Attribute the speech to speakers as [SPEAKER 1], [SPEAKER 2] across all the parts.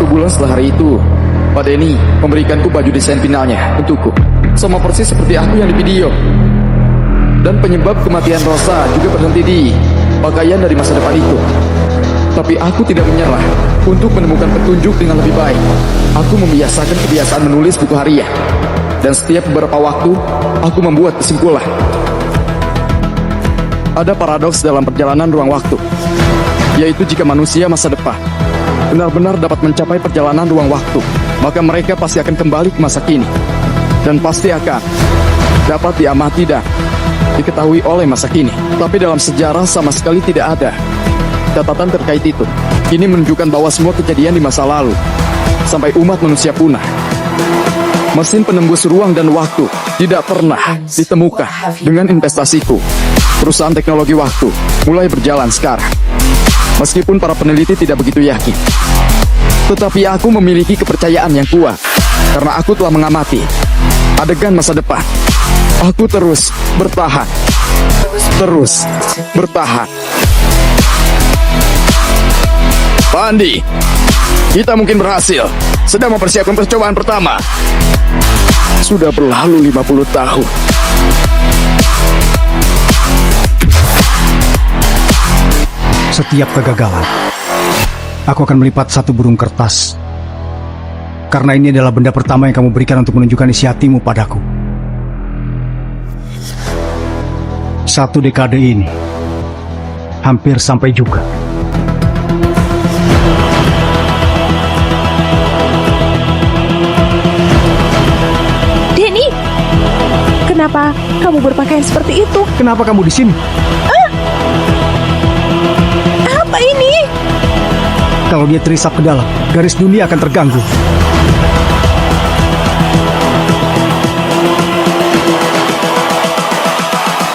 [SPEAKER 1] bulan setelah hari itu, Pak Denny memberikanku baju desain finalnya untukku. Sama persis seperti aku yang di video. Dan penyebab kematian Rosa juga berhenti di pakaian dari masa depan itu. Tapi aku tidak menyerah. Untuk menemukan petunjuk dengan lebih baik, aku membiasakan kebiasaan menulis buku harian. Dan setiap beberapa waktu, aku membuat kesimpulan. Ada paradoks dalam perjalanan ruang waktu, yaitu jika manusia masa depan benar-benar dapat mencapai perjalanan ruang waktu, maka mereka pasti akan kembali ke masa kini, dan pasti akan dapat diamati dan diketahui oleh masa kini. Tapi dalam sejarah sama sekali tidak ada catatan terkait itu. Ini menunjukkan bahwa semua kejadian di masa lalu, sampai umat manusia punah, mesin penembus ruang dan waktu tidak pernah ditemukan. Dengan investasiku, perusahaan teknologi waktu mulai berjalan sekarang. Meskipun para peneliti tidak begitu yakin, tetapi aku memiliki kepercayaan yang kuat, karena aku telah mengamati adegan masa depan. Aku terus bertahan. Terus bertahan. Pak Andi, kita mungkin berhasil. Sedang mempersiapkan percobaan pertama. Sudah berlalu 50 tahun.
[SPEAKER 2] Setiap kegagalan, aku akan melipat satu burung kertas. Karena ini adalah benda pertama yang kamu berikan untuk menunjukkan isi hatimu padaku. Satu dekade ini hampir sampai juga.
[SPEAKER 3] Denny, kenapa kamu berpakaian seperti itu?
[SPEAKER 2] Kenapa kamu di sini?
[SPEAKER 3] Apa ini?
[SPEAKER 2] Kalau dia terisap ke dalam, garis dunia akan terganggu.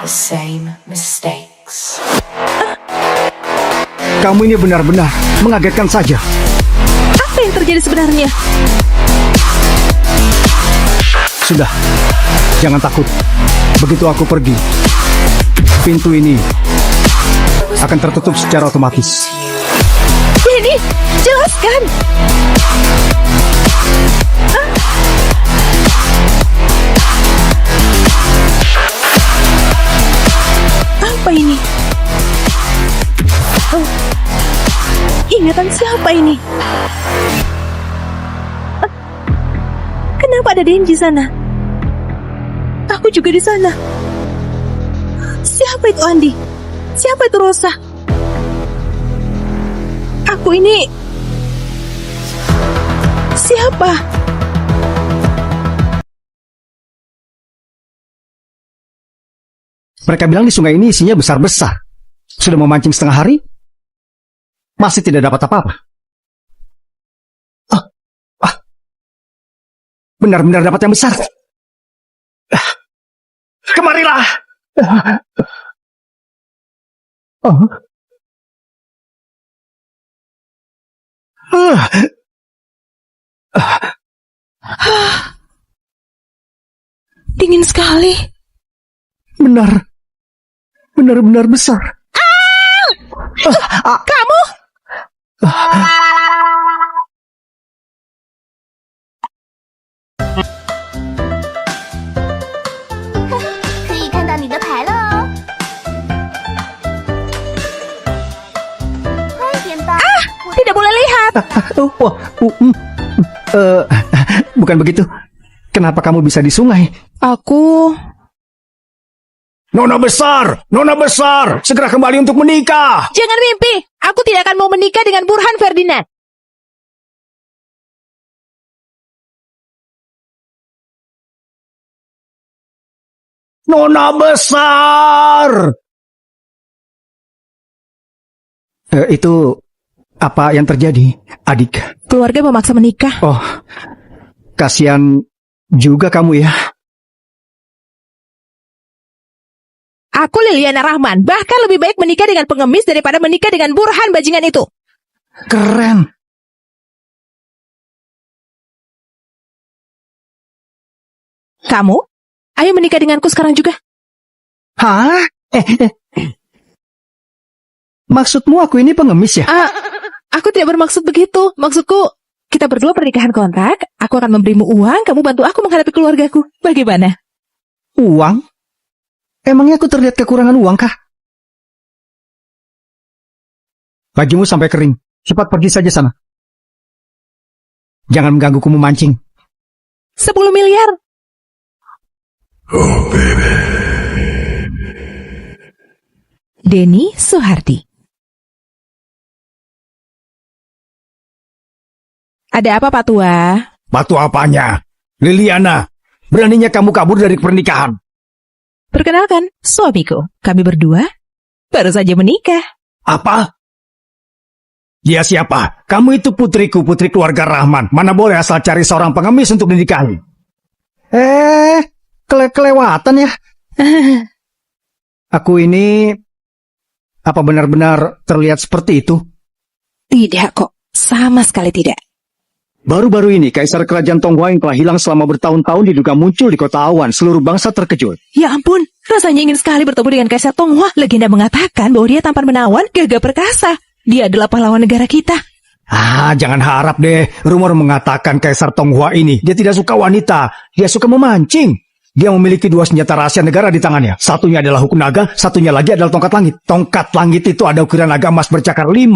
[SPEAKER 4] The same mistakes.
[SPEAKER 2] Kamu ini benar-benar mengagetkan saja.
[SPEAKER 3] Apa yang terjadi sebenarnya?
[SPEAKER 2] Sudah, jangan takut. Begitu aku pergi, pintu ini akan tertutup secara otomatis.
[SPEAKER 3] Denny, jelaskan. Apa ini? Ingatan siapa ini? Kenapa ada Denny di sana? Aku juga di sana. Siapa itu Andi? Siapa itu Rosa? Aku ini... siapa?
[SPEAKER 2] Mereka bilang di sungai ini isinya besar-besar. Sudah memancing setengah hari, masih tidak dapat apa-apa. Benar-benar dapat yang besar. Kemarilah.
[SPEAKER 3] Dingin sekali.
[SPEAKER 2] Benar-benar besar.
[SPEAKER 3] Kamu? Tidak boleh lihat.
[SPEAKER 2] Bukan begitu. Kenapa kamu bisa di sungai?
[SPEAKER 3] Aku...
[SPEAKER 2] Nona besar! Nona besar! Segera kembali untuk menikah!
[SPEAKER 3] Jangan mimpi. Aku tidak akan mau menikah dengan Burhan Ferdinand.
[SPEAKER 2] Nona besar! Itu apa yang terjadi, adik?
[SPEAKER 3] Keluarga memaksa menikah.
[SPEAKER 2] Oh, kasihan juga kamu ya.
[SPEAKER 3] Aku Liliana Rahman. Bahkan lebih baik menikah dengan pengemis daripada menikah dengan Burhan bajingan itu.
[SPEAKER 2] Keren.
[SPEAKER 3] Kamu? Ayo menikah denganku sekarang juga.
[SPEAKER 2] Hah? Maksudmu aku ini pengemis ya?
[SPEAKER 3] Aku tidak bermaksud begitu. Maksudku, kita berdua pernikahan kontrak, aku akan memberimu uang, kamu bantu aku menghadapi keluargaku. Bagaimana?
[SPEAKER 2] Uang? Emangnya aku terlihat kekurangan uang kah? Bajumu sampai kering. Cepat pergi saja sana. Jangan menggangguku memancing.
[SPEAKER 3] 10 miliar. Denny Soehardi. Ada apa, Pak Tua?
[SPEAKER 2] Batu apanya? Liliana, beraninya kamu kabur dari pernikahan.
[SPEAKER 3] Perkenalkan, suamiku. Kami berdua baru saja menikah.
[SPEAKER 2] Apa? Dia siapa? Kamu itu putriku, putri keluarga Rahman. Mana boleh asal cari seorang pengemis untuk dinikahi. Kelewatan ya. Aku ini apa benar-benar terlihat seperti itu?
[SPEAKER 3] Tidak kok, sama sekali tidak.
[SPEAKER 2] Baru-baru ini, Kaisar Kerajaan Tonghua yang telah hilang selama bertahun-tahun diduga muncul di kota Awan. Seluruh bangsa terkejut.
[SPEAKER 3] Ya ampun, rasanya ingin sekali bertemu dengan Kaisar Tonghua. Legenda mengatakan bahwa dia tampan menawan, gagah perkasa. Dia adalah pahlawan negara kita.
[SPEAKER 2] Jangan harap deh. Rumor mengatakan Kaisar Tonghua ini, dia tidak suka wanita. Dia suka memancing. Dia memiliki 2 senjata rahasia negara di tangannya. Satunya adalah hukum naga, satunya lagi adalah tongkat langit. Tongkat langit itu ada ukuran naga emas bercakar 5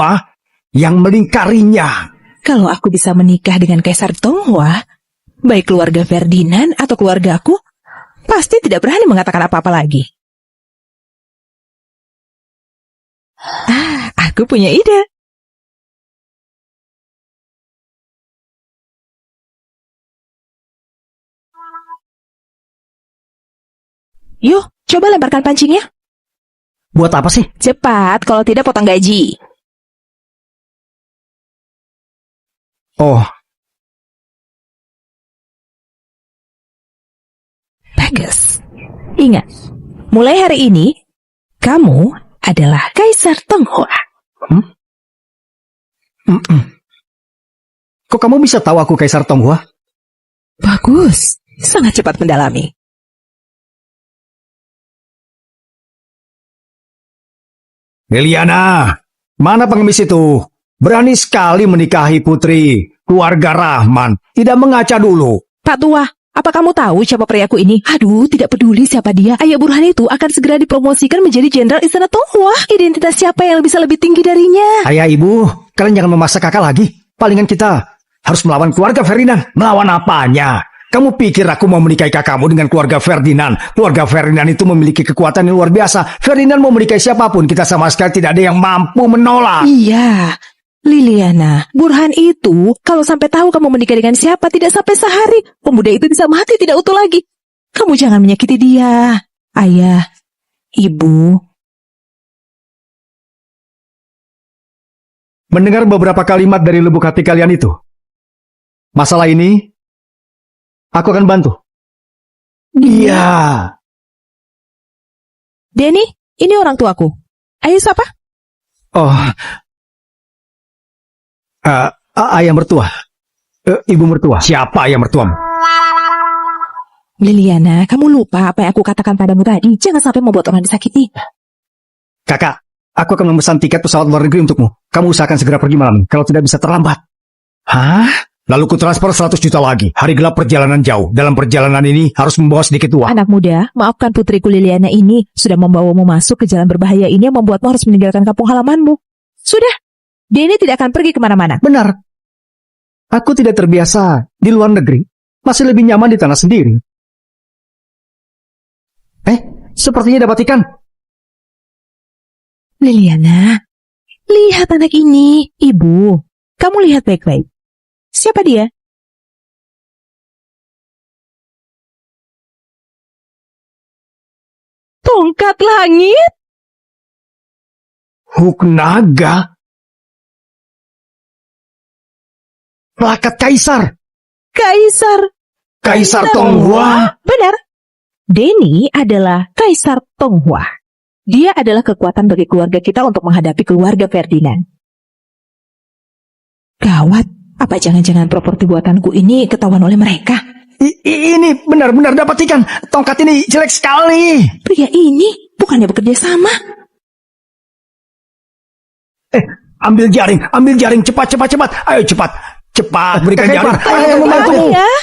[SPEAKER 2] yang melingkarinya.
[SPEAKER 3] Kalau aku bisa menikah dengan Kaisar Tonghua, baik keluarga Ferdinand atau keluargaku, pasti tidak berani mengatakan apa-apa lagi. Aku punya ide. Yuk, coba lemparkan pancingnya.
[SPEAKER 2] Buat apa sih?
[SPEAKER 3] Cepat, kalau tidak potong gaji.
[SPEAKER 2] Oh,
[SPEAKER 3] Bagus. Ingat, mulai hari ini, kamu adalah Kaisar Tonghua.
[SPEAKER 2] Kok kamu bisa tahu aku Kaisar Tonghua?
[SPEAKER 3] Bagus, sangat cepat mendalami.
[SPEAKER 2] Liliana, mana pengemis itu? Berani sekali menikahi putri keluarga Rahman. Tidak mengaca dulu.
[SPEAKER 3] Pak Tua, apa kamu tahu siapa priaku ini? Aduh, tidak peduli siapa dia. Ayah Burhan itu akan segera dipromosikan menjadi jenderal istana Tonghua. Identitas siapa yang bisa lebih tinggi darinya?
[SPEAKER 2] Ayah ibu, kalian jangan memaksa kakak lagi. Palingan kita harus melawan keluarga Ferdinand. Melawan apanya? Kamu pikir aku mau menikahi kakakmu dengan keluarga Ferdinand? Keluarga Ferdinand itu memiliki kekuatan yang luar biasa. Ferdinand mau menikahi siapapun, kita sama sekali tidak ada yang mampu menolak.
[SPEAKER 3] Iya, Liliana, Burhan itu kalau sampai tahu kamu menikah dengan siapa tidak sampai sehari, pemuda itu bisa mati tidak utuh lagi. Kamu jangan menyakiti dia. Ayah, ibu.
[SPEAKER 2] Mendengar beberapa kalimat dari lubuk hati kalian itu, masalah ini aku akan bantu. Iya.
[SPEAKER 3] Denny, ini orang tuaku. Ayo siapa?
[SPEAKER 2] Oh, ayah mertua. Ibu mertua. Siapa ayah mertuamu?
[SPEAKER 3] Liliana, kamu lupa apa yang aku katakan padamu tadi. Jangan sampai membuat orang disakiti.
[SPEAKER 2] Kakak, aku akan memesan tiket pesawat luar negeri untukmu. Kamu usahakan segera pergi malam, kalau tidak bisa terlambat. Hah? Lalu ku transfer 100 juta lagi. Hari gelap perjalanan jauh. Dalam perjalanan ini harus membawa sedikit uang.
[SPEAKER 3] Anak muda, maafkan putriku Liliana ini sudah membawamu masuk ke jalan berbahaya ini yang membuatmu harus meninggalkan kampung halamanmu. Sudah, Denny tidak akan pergi kemana-mana.
[SPEAKER 2] Benar. Aku tidak terbiasa di luar negeri. Masih lebih nyaman di tanah sendiri. Sepertinya dapat ikan.
[SPEAKER 3] Liliana, lihat anak ini. Ibu, kamu lihat baik-baik. Siapa dia? Tongkat langit?
[SPEAKER 2] Huk naga. Plakat kaisar. Kaisar Tonghua.
[SPEAKER 3] Benar. Denny adalah Kaisar Tonghua. Dia adalah kekuatan bagi keluarga kita untuk menghadapi keluarga Ferdinand. Gawat, apa jangan-jangan properti buatanku ini ketahuan oleh mereka?
[SPEAKER 2] Ini benar-benar dapat ikan. Tongkat ini jelek sekali.
[SPEAKER 3] Pria ini bukannya bekerja sama.
[SPEAKER 2] Ambil jaring, cepat. Ayo cepat. Cepat, berikan jalan.
[SPEAKER 3] Ayah,
[SPEAKER 2] Membantumu.
[SPEAKER 3] Ayah.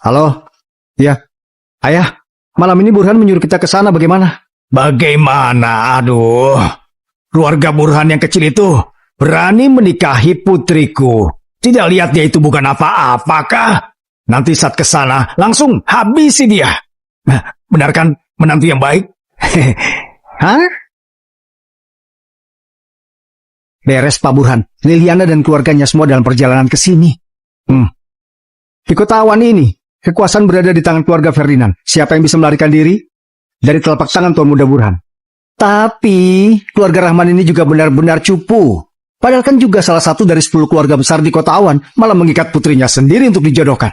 [SPEAKER 2] Halo? Ya. Ayah, malam ini Burhan menyuruh kita ke sana, bagaimana? Bagaimana? Aduh. Keluarga Burhan yang kecil itu berani menikahi putriku. Tidak lihat dia itu bukan apa-apakah? Nanti saat ke sana, langsung habisi dia. Benar kan menantu yang baik? Hah? Beres Pak Burhan. Liliana dan keluarganya semua dalam perjalanan ke sini. Di kota Awan ini, kekuasaan berada di tangan keluarga Ferdinand. Siapa yang bisa melarikan diri? Dari telapak tangan Tuan Muda Burhan. Tapi, keluarga Rahman ini juga benar-benar cupu. Padahal kan juga salah satu dari 10 keluarga besar di kota Awan malah mengikat putrinya sendiri untuk dijodohkan.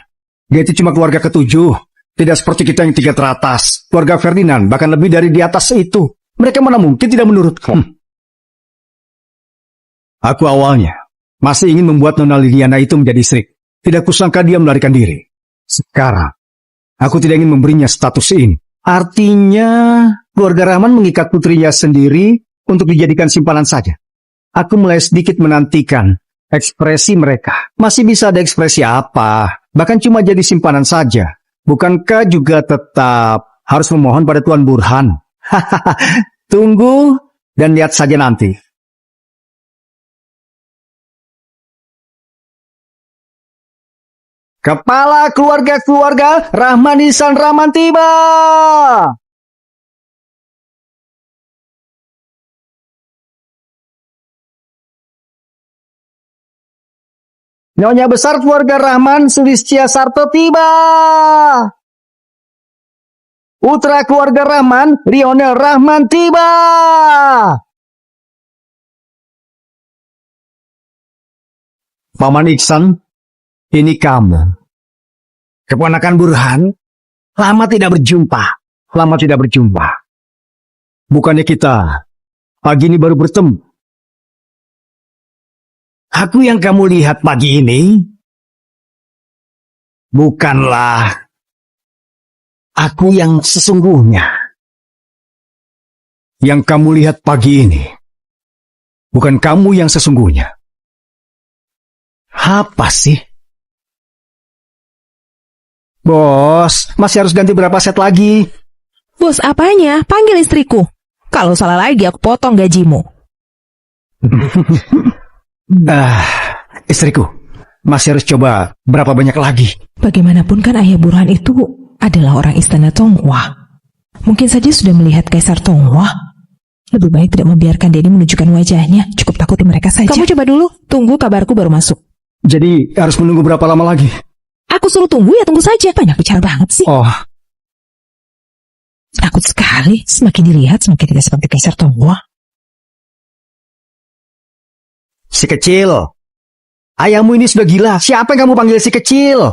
[SPEAKER 2] Dia itu cuma keluarga ke-7. Tidak seperti kita yang 3 teratas. Keluarga Ferdinand bahkan lebih dari di atas itu. Mereka mana mungkin tidak menurutku. Aku awalnya masih ingin membuat Nona Liliana itu menjadi istri. Tidak kusangka dia melarikan diri. Sekarang, aku tidak ingin memberinya status ini. Artinya, keluarga Rahman mengikat putrinya sendiri untuk dijadikan simpanan saja. Aku mulai sedikit menantikan ekspresi mereka. Masih bisa ada ekspresi apa? Bahkan cuma jadi simpanan saja. Bukankah juga tetap harus memohon pada Tuan Burhan? Tunggu dan lihat saja nanti. Kepala keluarga-keluarga Rahman Ihsan Rahman tiba. Nyonya besar keluarga Rahman Sulistya Sarto tiba. Putra keluarga Rahman Lionel Rahman tiba. Paman Ihsan, ini kamu. Keponakan Burhan, lama tidak berjumpa. Bukannya kita pagi ini baru bertemu. Aku yang kamu lihat pagi ini bukanlah aku yang sesungguhnya. Yang kamu lihat pagi ini bukan kamu yang sesungguhnya. Apa sih? Bos, masih harus ganti berapa set lagi?
[SPEAKER 3] Bos apanya? Panggil istriku. Kalau salah lagi aku potong gajimu.
[SPEAKER 2] Istriku, masih harus coba berapa banyak lagi?
[SPEAKER 3] Bagaimanapun kan ayah Burhan itu adalah orang istana Tonghua. Mungkin saja sudah melihat Kaisar Tonghua. Lebih baik tidak membiarkan Denny menunjukkan wajahnya. Cukup takuti mereka saja. Kamu coba dulu, tunggu kabarku baru masuk.
[SPEAKER 2] Jadi harus menunggu berapa lama lagi?
[SPEAKER 3] Aku suruh tunggu ya tunggu saja. Banyak bicara banget sih.
[SPEAKER 2] Oh,
[SPEAKER 3] Takut sekali. Semakin dilihat semakin tidak seperti Kaisar Tonghua.
[SPEAKER 2] si kecil. Ayahmu ini sudah gila. Siapa yang kamu panggil si kecil?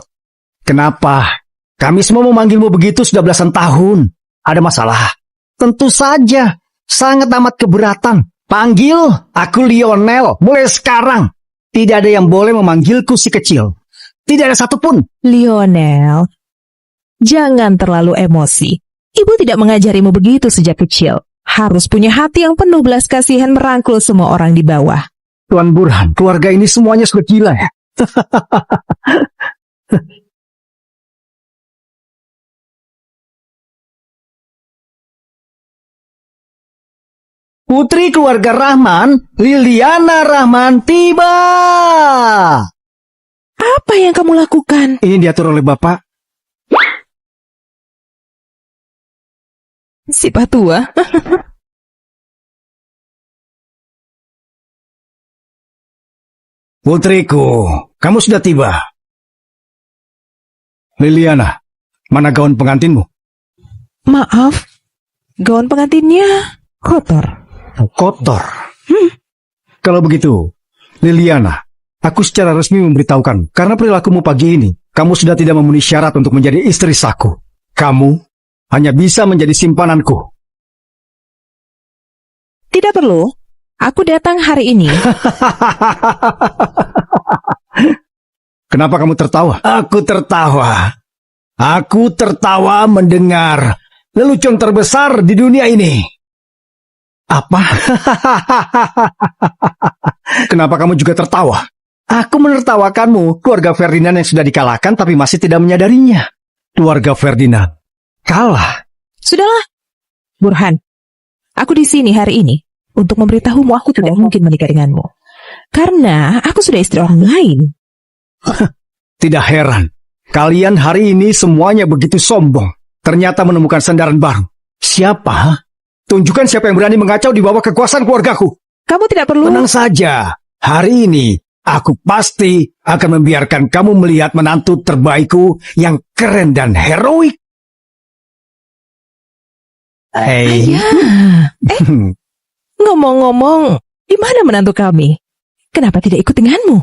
[SPEAKER 2] Kenapa? Kami semua memanggilmu begitu sudah belasan tahun. Ada masalah? Tentu saja. Sangat amat keberatan. Panggil aku Lionel. Mulai sekarang. Tidak ada yang boleh memanggilku si kecil. Tidak ada satupun.
[SPEAKER 3] Lionel, jangan terlalu emosi. Ibu tidak mengajarimu begitu sejak kecil. Harus punya hati yang penuh belas kasihan merangkul semua orang di bawah.
[SPEAKER 2] Tuan Burhan, keluarga ini semuanya sudah gila ya. Putri keluarga Rahman, Liliana Rahman tiba.
[SPEAKER 3] Apa yang kamu lakukan?
[SPEAKER 2] Ini diatur oleh Bapak.
[SPEAKER 3] Si Patua.
[SPEAKER 2] Putriku, kamu sudah tiba. Liliana, mana gaun pengantinmu?
[SPEAKER 3] Maaf, gaun pengantinnya kotor.
[SPEAKER 2] Kotor. Kalau begitu, Liliana, aku secara resmi memberitahukan, karena perilakumu pagi ini, kamu sudah tidak memenuhi syarat untuk menjadi istri saku. Kamu hanya bisa menjadi simpananku.
[SPEAKER 3] Tidak perlu. Aku datang hari ini.
[SPEAKER 2] Kenapa kamu tertawa? Aku tertawa. Aku tertawa mendengar lelucon terbesar di dunia ini. Apa? Kenapa kamu juga tertawa? Aku menertawakanmu, keluarga Ferdinand yang sudah dikalahkan tapi masih tidak menyadarinya. Keluarga Ferdinand kalah.
[SPEAKER 3] Sudahlah, Burhan. Aku di sini hari ini untuk memberitahumu aku tidak mungkin menikah denganmu. Karena aku sudah istri orang lain.
[SPEAKER 2] Tidak heran. Kalian hari ini semuanya begitu sombong. Ternyata menemukan sandaran baru. Siapa? Tunjukkan siapa yang berani mengacau di bawah kekuasaan keluargaku.
[SPEAKER 3] Kamu tidak perlu...
[SPEAKER 2] Tenang saja. Hari ini, aku pasti akan membiarkan kamu melihat menantu terbaikku yang keren dan heroik. Hei.
[SPEAKER 3] Ayah. Ngomong-ngomong, di mana menantu kami? Kenapa tidak ikut denganmu?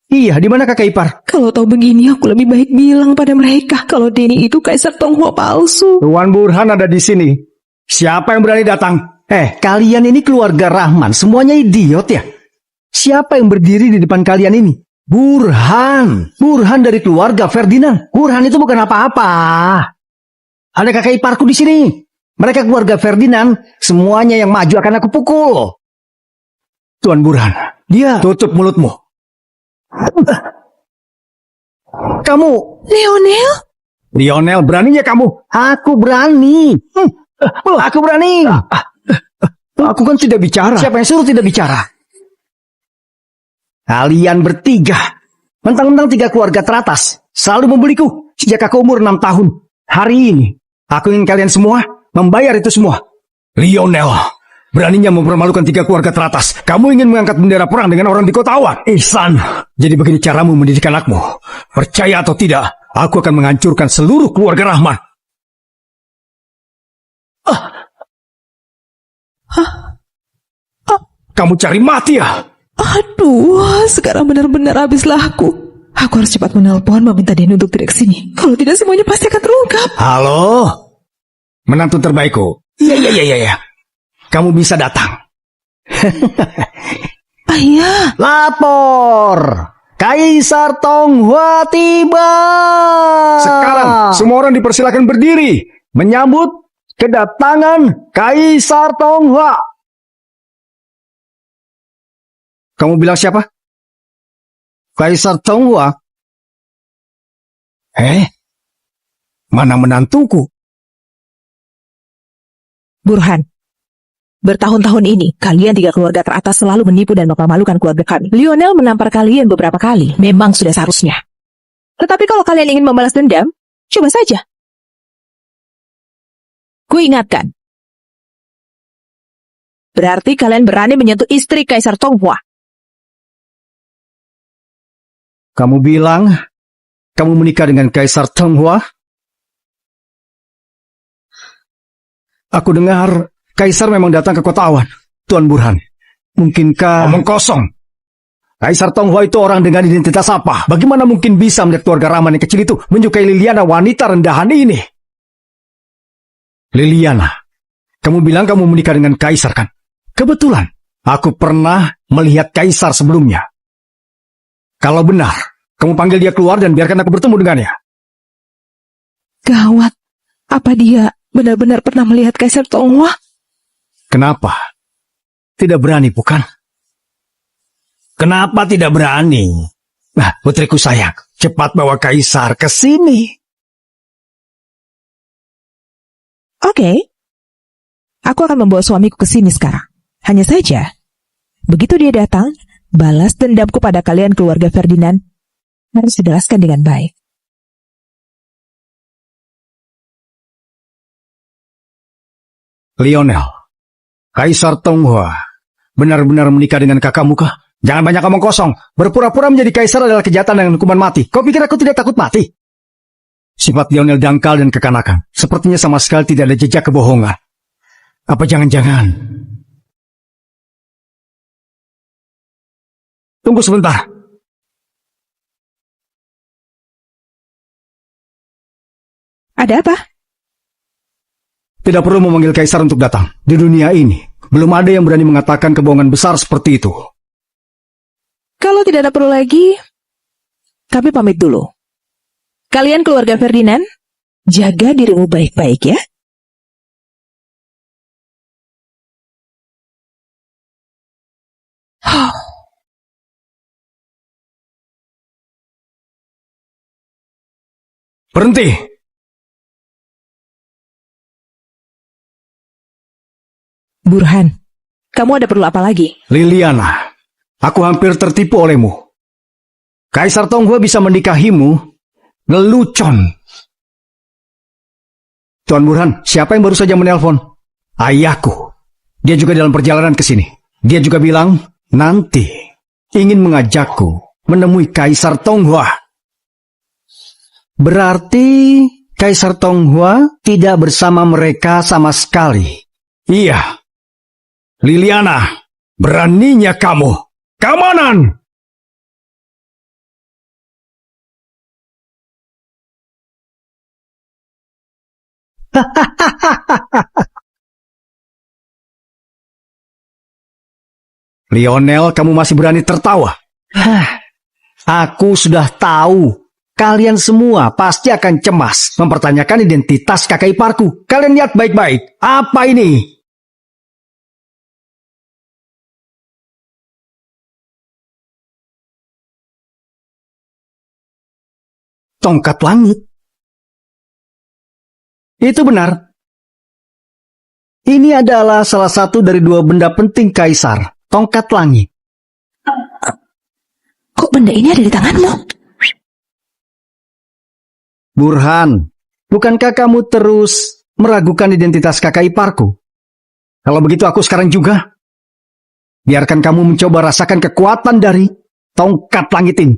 [SPEAKER 2] Iya, di mana kakak ipar?
[SPEAKER 3] Kalau tahu begini, aku lebih baik bilang pada mereka kalau Denny itu Kaisar Tonghua palsu.
[SPEAKER 2] Tuan Burhan ada di sini. Siapa yang berani datang? Kalian ini keluarga Rahman, semuanya idiot ya? Siapa yang berdiri di depan kalian ini? Burhan. Burhan dari keluarga Ferdinand. Burhan itu bukan apa-apa. Ada kakak iparku di sini. Mereka keluarga Ferdinand, semuanya yang maju akan aku pukul. Tuan Burhan, dia tutup mulutmu. Kamu, Lionel, beraninya kamu? Aku berani. Aku berani. Aku kan tidak bicara. Siapa yang suruh tidak bicara? Kalian bertiga. Mentang-mentang 3 keluarga teratas. Selalu membuliku sejak aku umur 6 tahun. Hari ini, aku ingin kalian semua membayar itu semua. Lionel, beraninya mempermalukan 3 keluarga teratas. Kamu ingin mengangkat bendera perang dengan orang di kota awan. Ihsan, jadi begini caramu mendidik anakmu. Percaya atau tidak, aku akan menghancurkan seluruh keluarga Rahman. Kamu cari mati ya?
[SPEAKER 3] Aduh, sekarang benar-benar habislah aku. Aku harus cepat menelpon meminta Denny untuk tidak kesini. Kalau tidak semuanya pasti akan terungkap.
[SPEAKER 2] Halo? Menantu terbaikku. Iya. Kamu bisa datang.
[SPEAKER 3] Ayah.
[SPEAKER 2] Lapor. Kaisar Tonghua tiba. Sekarang semua orang dipersilakan berdiri menyambut kedatangan Kaisar Tonghua. Kamu bilang siapa? Kaisar Tonghua? Mana menantuku?
[SPEAKER 3] Burhan, bertahun-tahun ini kalian 3 keluarga teratas selalu menipu dan mempermalukan keluarga kami. Lionel menampar kalian beberapa kali. Memang sudah seharusnya. Tetapi kalau kalian ingin membalas dendam, coba saja. Ku ingatkan. Berarti kalian berani menyentuh istri Kaisar Tonghua.
[SPEAKER 2] Kamu bilang kamu menikah dengan Kaisar Tonghua? Aku dengar Kaisar memang datang ke kota awan. Tuan Burhan, mungkinkah... Omong kosong. Kaisar Tonghua itu orang dengan identitas apa? Bagaimana mungkin bisa melihat keluarga Rahman yang kecil itu menyukai Liliana, wanita rendahan ini? Liliana, kamu bilang kamu menikah dengan Kaisar kan? Kebetulan, aku pernah melihat Kaisar sebelumnya. Kalau benar, kamu panggil dia keluar dan biarkan aku bertemu dengannya.
[SPEAKER 3] Gawat. Apa dia benar-benar pernah melihat Kaisar Tonghua?
[SPEAKER 2] Kenapa? Tidak berani, bukan? Kenapa tidak berani? Nah, putriku sayang, cepat bawa Kaisar ke sini.
[SPEAKER 3] Oke. Aku akan membawa suamiku ke sini sekarang. Hanya saja, begitu dia datang, balas dendamku pada kalian keluarga Ferdinand harus dijelaskan dengan baik.
[SPEAKER 2] Lionel, Kaisar Tonghua benar-benar menikah dengan kakakmu kah? Jangan banyak omong kosong. Berpura-pura menjadi kaisar adalah kejahatan dengan hukuman mati. Kau pikir aku tidak takut mati? Sifat Lionel dangkal dan kekanakan. Sepertinya sama sekali tidak ada jejak kebohongan. Apa jangan-jangan... Tunggu sebentar.
[SPEAKER 3] Ada apa?
[SPEAKER 2] Tidak perlu memanggil kaisar untuk datang. Di dunia ini, belum ada yang berani mengatakan kebohongan besar seperti itu.
[SPEAKER 3] Kalau tidak ada perlu lagi, kami pamit dulu. Kalian keluarga Ferdinand, jaga dirimu baik-baik ya.
[SPEAKER 2] Berhenti.
[SPEAKER 3] Burhan, kamu ada perlu apa lagi?
[SPEAKER 2] Liliana, aku hampir tertipu olehmu. Kaisar Tonghua bisa menikahimu. Lelucon. Tuan Burhan, siapa yang baru saja menelpon? Ayahku. Dia juga dalam perjalanan ke sini. Dia juga bilang, nanti ingin mengajakku menemui Kaisar Tonghua. Berarti Kaisar Tonghua tidak bersama mereka sama sekali. Iya. Liliana, beraninya kamu. Keamanan! Lionel, kamu masih berani tertawa? Aku sudah tahu. Kalian semua pasti akan cemas mempertanyakan identitas kakak iparku. Kalian lihat baik-baik. Apa ini? Tongkat langit. Itu benar. Ini adalah salah satu dari dua benda penting Kaisar. Tongkat langit.
[SPEAKER 3] Kok benda ini ada di tanganmu?
[SPEAKER 2] Burhan, bukankah kamu terus meragukan identitas kakak iparku? Kalau begitu aku sekarang juga. Biarkan kamu mencoba rasakan kekuatan dari tongkat langit ini.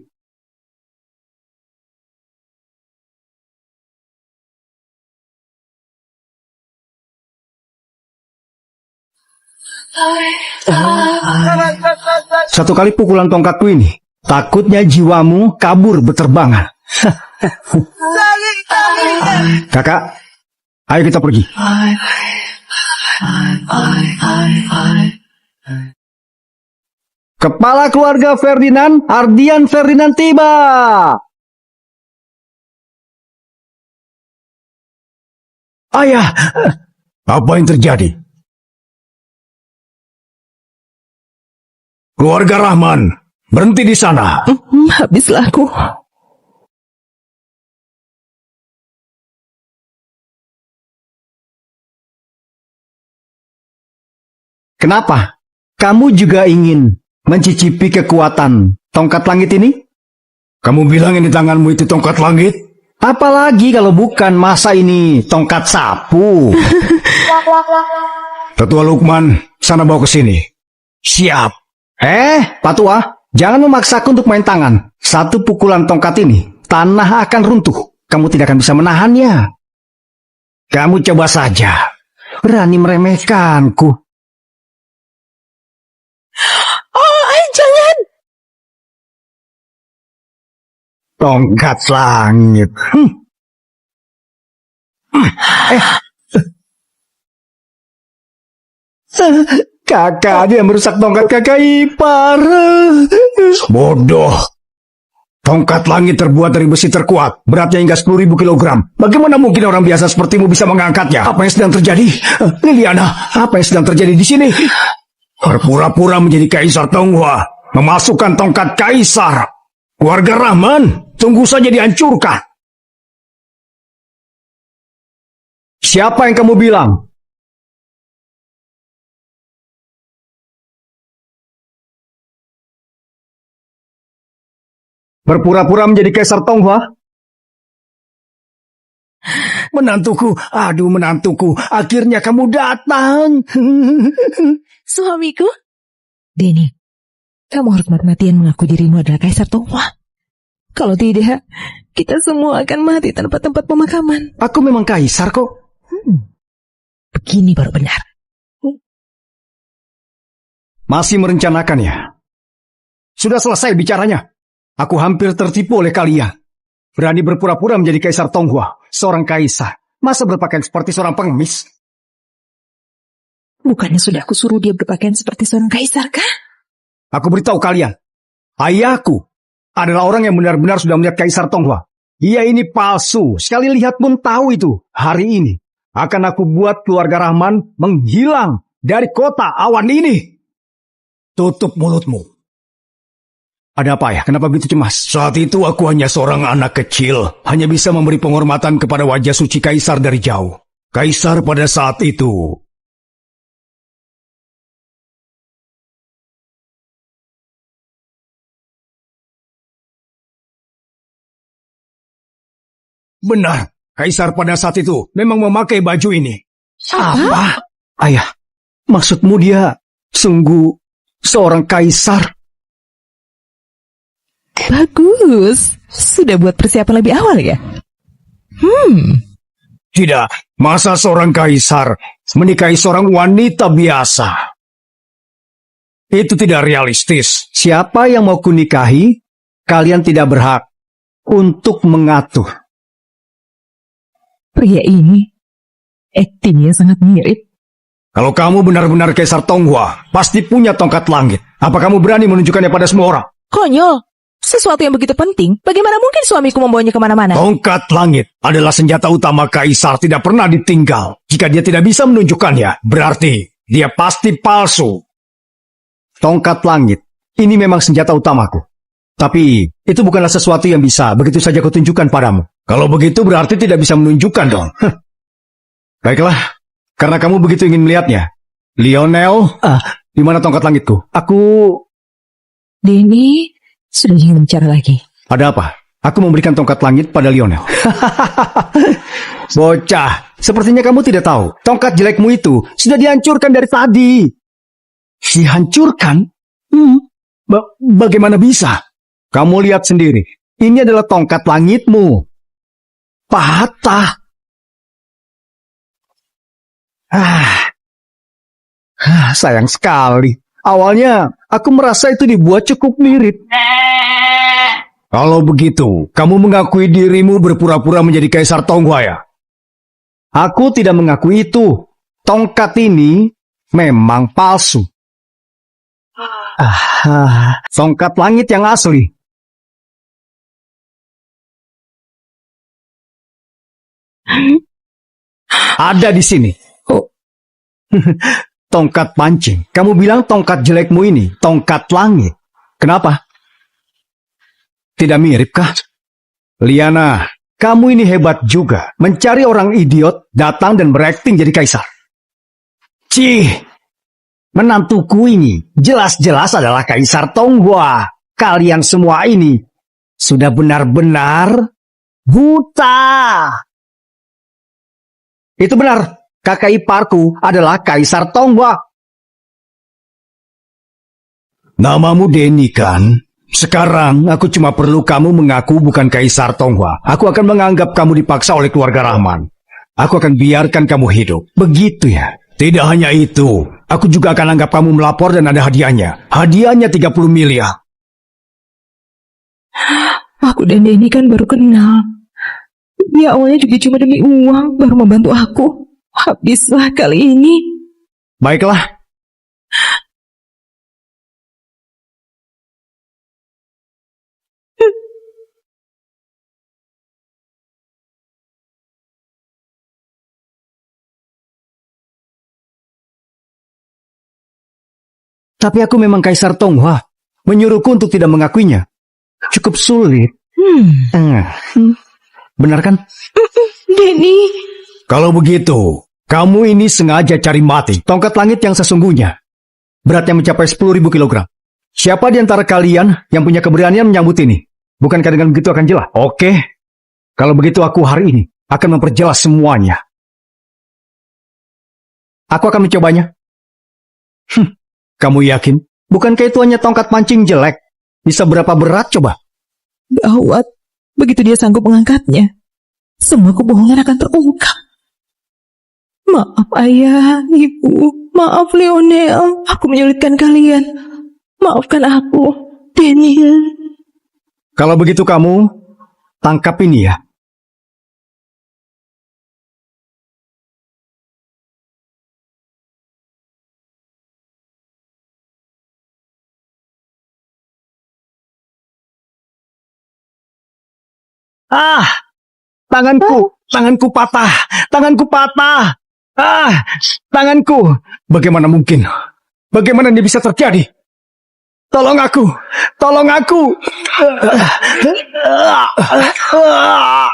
[SPEAKER 2] Satu kali pukulan tongkatku ini, takutnya jiwamu kabur beterbangan. Kakak, ayo kita pergi. Kepala keluarga Ferdinand, Ardian Ferdinand tiba. Ayah, apa yang terjadi? Keluarga Rahman, berhenti di sana.
[SPEAKER 3] Habislah aku.
[SPEAKER 2] Kenapa? Kamu juga ingin mencicipi kekuatan tongkat langit ini? Kamu bilang ini tanganmu itu tongkat langit? Apalagi kalau bukan, masa ini tongkat sapu? Tetua Lukman, sana bawa ke sini. Siap. Pak Tua, jangan memaksaku untuk main tangan. Satu pukulan tongkat ini, tanah akan runtuh. Kamu tidak akan bisa menahannya. Kamu coba saja. Berani meremehkanku.
[SPEAKER 3] Jangan!
[SPEAKER 2] Tongkat langit. Kakak, dia merusak tongkat kakak ipar. Bodoh. Tongkat langit terbuat dari besi terkuat, beratnya hingga 10.000 kilogram. Bagaimana mungkin orang biasa sepertimu bisa mengangkatnya? Apa yang sedang terjadi? Liliana, apa yang sedang terjadi di sini? Berpura-pura menjadi Kaisar Tonghua, memasukkan tongkat Kaisar. Keluarga Rahman, tunggu saja dihancurkan. Siapa yang kamu bilang? Berpura-pura menjadi Kaisar Tonghua? Menantuku, aduh menantuku, akhirnya kamu datang.
[SPEAKER 3] Suamiku? Denny, kamu harus mati-matian mengaku dirimu adalah Kaisar Tonghua. Kalau tidak, kita semua akan mati tanpa tempat pemakaman.
[SPEAKER 2] Aku memang Kaisar kok.
[SPEAKER 3] Begini baru benar.
[SPEAKER 2] Masih merencanakannya. Sudah selesai bicaranya. Aku hampir tertipu oleh kalian. Berani berpura-pura menjadi Kaisar Tonghua. Seorang kaisar. Masa berpakaian seperti seorang pengemis?
[SPEAKER 3] Bukannya sudah aku suruh dia berpakaian seperti seorang kaisar, kah?
[SPEAKER 2] Aku beritahu kalian. Ayahku adalah orang yang benar-benar sudah melihat Kaisar Tonghua. Dia ini palsu. Sekali lihat pun tahu itu. Hari ini akan aku buat keluarga Rahman menghilang dari kota awan ini. Tutup mulutmu. Ada apa ya? Kenapa begitu cemas? Saat itu aku hanya seorang anak kecil, hanya bisa memberi penghormatan kepada wajah suci Kaisar dari jauh. Kaisar pada saat itu benar, Kaisar pada saat itu memang memakai baju ini. Apa? Ayah, maksudmu dia sungguh seorang kaisar?
[SPEAKER 3] Bagus. Sudah buat persiapan lebih awal ya?
[SPEAKER 2] Tidak, masa seorang kaisar menikahi seorang wanita biasa? Itu tidak realistis. Siapa yang mau kunikahi, kalian tidak berhak untuk mengatur.
[SPEAKER 3] Pria ini, aktingnya sangat mirip.
[SPEAKER 2] Kalau kamu benar-benar Kaisar Tonghua, pasti punya tongkat langit. Apa kamu berani menunjukkannya pada semua orang?
[SPEAKER 3] Konyol. Sesuatu yang begitu penting, bagaimana mungkin suamiku membawanya kemana-mana?
[SPEAKER 2] Tongkat langit adalah senjata utama Kaisar, tidak pernah ditinggal. Jika dia tidak bisa menunjukkannya, berarti dia pasti palsu. Tongkat langit, ini memang senjata utamaku. Tapi, itu bukanlah sesuatu yang bisa begitu saja kutunjukkan padamu. Kalau begitu berarti tidak bisa menunjukkan dong. Baiklah, karena kamu begitu ingin melihatnya. Lionel, di mana tongkat langitku?
[SPEAKER 3] Denny, sudah jangan bicara lagi.
[SPEAKER 2] Ada apa? Aku memberikan tongkat langit pada Lionel. Bocah, sepertinya kamu tidak tahu. Tongkat jelekmu itu sudah dihancurkan dari tadi. Dihancurkan? Bagaimana bisa? Kamu lihat sendiri. Ini adalah tongkat langitmu. Patah. Sayang sekali. Awalnya, aku merasa itu dibuat cukup mirip. Kalau begitu, kamu mengakui dirimu berpura-pura menjadi Kaisar Tonghua ya? Aku tidak mengakui itu. Tongkat ini memang palsu. Tongkat langit yang asli. Ada di sini. Tongkat pancing. Kamu bilang tongkat jelekmu ini tongkat langit. Kenapa? Tidak mirip kah? Liana, kamu ini hebat juga. Mencari orang idiot, datang dan berakting jadi kaisar. Cih, menantuku ini jelas-jelas adalah Kaisar Tonghua. Kalian semua ini sudah benar-benar buta. Itu benar. Kakak iparku adalah Kaisar Tonghua. Namamu Denny kan? Sekarang aku cuma perlu kamu mengaku bukan Kaisar Tonghua. Aku akan menganggap kamu dipaksa oleh keluarga Rahman. Aku akan biarkan kamu hidup. Begitu ya? Tidak hanya itu. Aku juga akan anggap kamu melapor dan ada hadiahnya. Hadiahnya 30 miliar.
[SPEAKER 3] Aku dan Denny kan baru kenal. Dia awalnya juga cuma demi uang, baru membantu aku. Habislah kali ini.
[SPEAKER 2] Baiklah. Tapi aku memang Kaisar Tonghua. Menyuruhku untuk tidak mengakuinya. Cukup sulit. Benar kan?
[SPEAKER 3] Denny.
[SPEAKER 2] Kalau begitu, kamu ini sengaja cari mati. Tongkat langit yang sesungguhnya. Beratnya mencapai 10.000 kilogram. Siapa di antara kalian yang punya keberanian menyambut ini? Bukankah dengan begitu akan jelas? Oke. Kalau begitu aku hari ini akan memperjelas semuanya. Aku akan mencobanya. Kamu yakin? Bukankah itu hanya tongkat pancing jelek? Bisa berapa berat coba?
[SPEAKER 3] Gawat. Begitu dia sanggup mengangkatnya, semua kebohongan akan terungkap. Maaf ayah, ibu, maaf Lionel, aku menyulitkan kalian. Maafkan aku, Daniel.
[SPEAKER 2] Kalau begitu kamu, tangkap ini ya. Tanganku patah, tanganku. Bagaimana mungkin? Bagaimana ini bisa terjadi? Tolong aku! Tolong aku!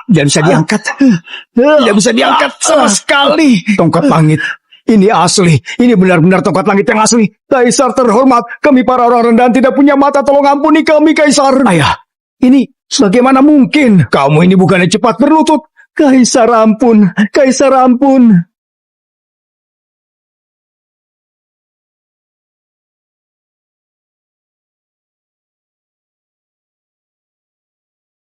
[SPEAKER 2] Tidak bisa diangkat. Tidak bisa diangkat sama sekali. Tongkat langit. Ini asli. Ini benar-benar tongkat langit yang asli. Kaisar terhormat. Kami para orang rendahan tidak punya mata. Tolong ampuni kami, Kaisar. Ayah, ini bagaimana mungkin? Kamu ini bukannya cepat berlutut. Kaisar ampun. Kaisar ampun.